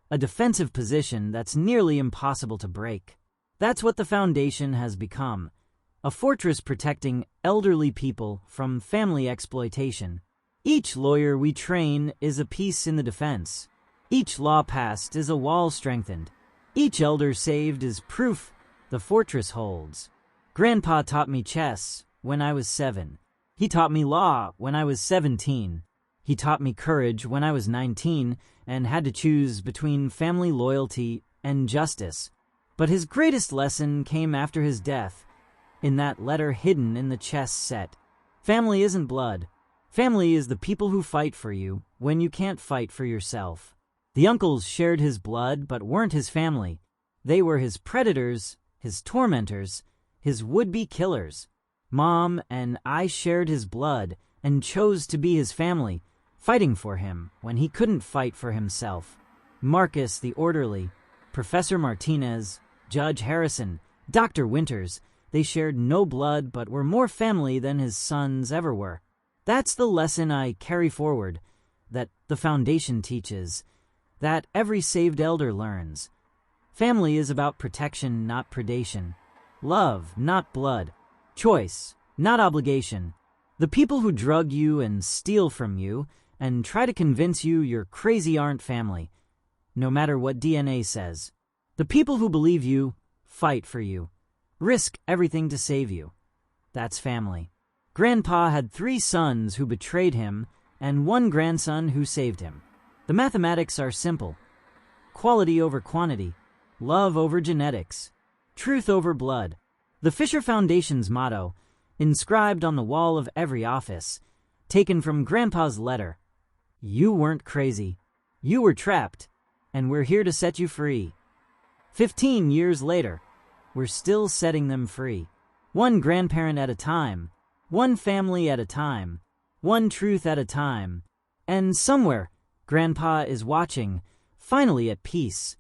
a defensive position that's nearly impossible to break. That's what the Foundation has become, a fortress protecting elderly people from family exploitation. Each lawyer we train is a piece in the defense. Each law passed is a wall strengthened. Each elder saved is proof the fortress holds. Grandpa taught me chess when I was 7. He taught me law when I was 17. He taught me courage when I was 19 and had to choose between family loyalty and justice. But his greatest lesson came after his death, in that letter hidden in the chess set. Family isn't blood. Family is the people who fight for you when you can't fight for yourself. The uncles shared his blood but weren't his family. They were his predators, his tormentors, his would-be killers. Mom and I shared his blood and chose to be his family, fighting for him when he couldn't fight for himself. Marcus the orderly, Professor Martinez, Judge Harrison, Dr. Winters, they shared no blood but were more family than his sons ever were. That's the lesson I carry forward, that the Foundation teaches, that every saved elder learns. Family is about protection, not predation. Love, not blood. Choice, not obligation. The people who drug you and steal from you and try to convince you you're crazy aren't family, no matter what DNA says. The people who believe you, fight for you, risk everything to save you. That's family. Grandpa had 3 sons who betrayed him and 1 grandson who saved him. The mathematics are simple. Quality over quantity, love over genetics, truth over blood. The Fisher Foundation's motto, inscribed on the wall of every office, taken from Grandpa's letter. You weren't crazy. You were trapped, and we're here to set you free. 15 years later, we're still setting them free. one grandparent at a time, one family at a time, one truth at a time. And somewhere, Grandpa is watching, finally at peace,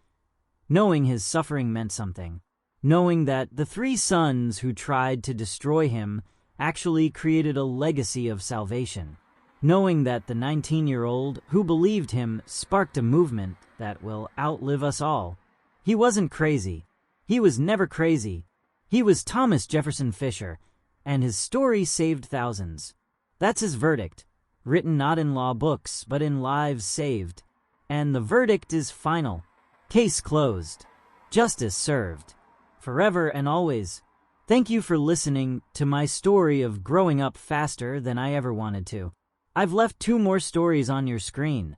knowing his suffering meant something, knowing that the 3 sons who tried to destroy him actually created a legacy of salvation, knowing that the 19-year-old who believed him sparked a movement that will outlive us all. He wasn't crazy. He was never crazy. He was Thomas Jefferson Fisher, and his story saved thousands. That's his verdict, written not in law books, but in lives saved. And the verdict is final. Case closed. Justice served. Forever and always. Thank you for listening to my story of growing up faster than I ever wanted to. I've left 2 more stories on your screen,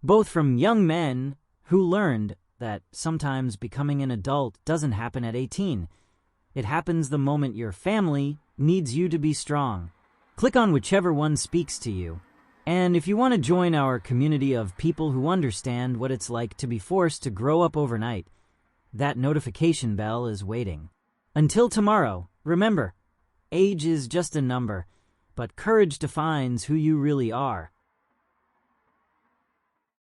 both from young men who learned that sometimes becoming an adult doesn't happen at 18. It happens the moment your family needs you to be strong. Click on whichever one speaks to you. And if you want to join our community of people who understand what it's like to be forced to grow up overnight, that notification bell is waiting. Until tomorrow, remember, age is just a number, but courage defines who you really are.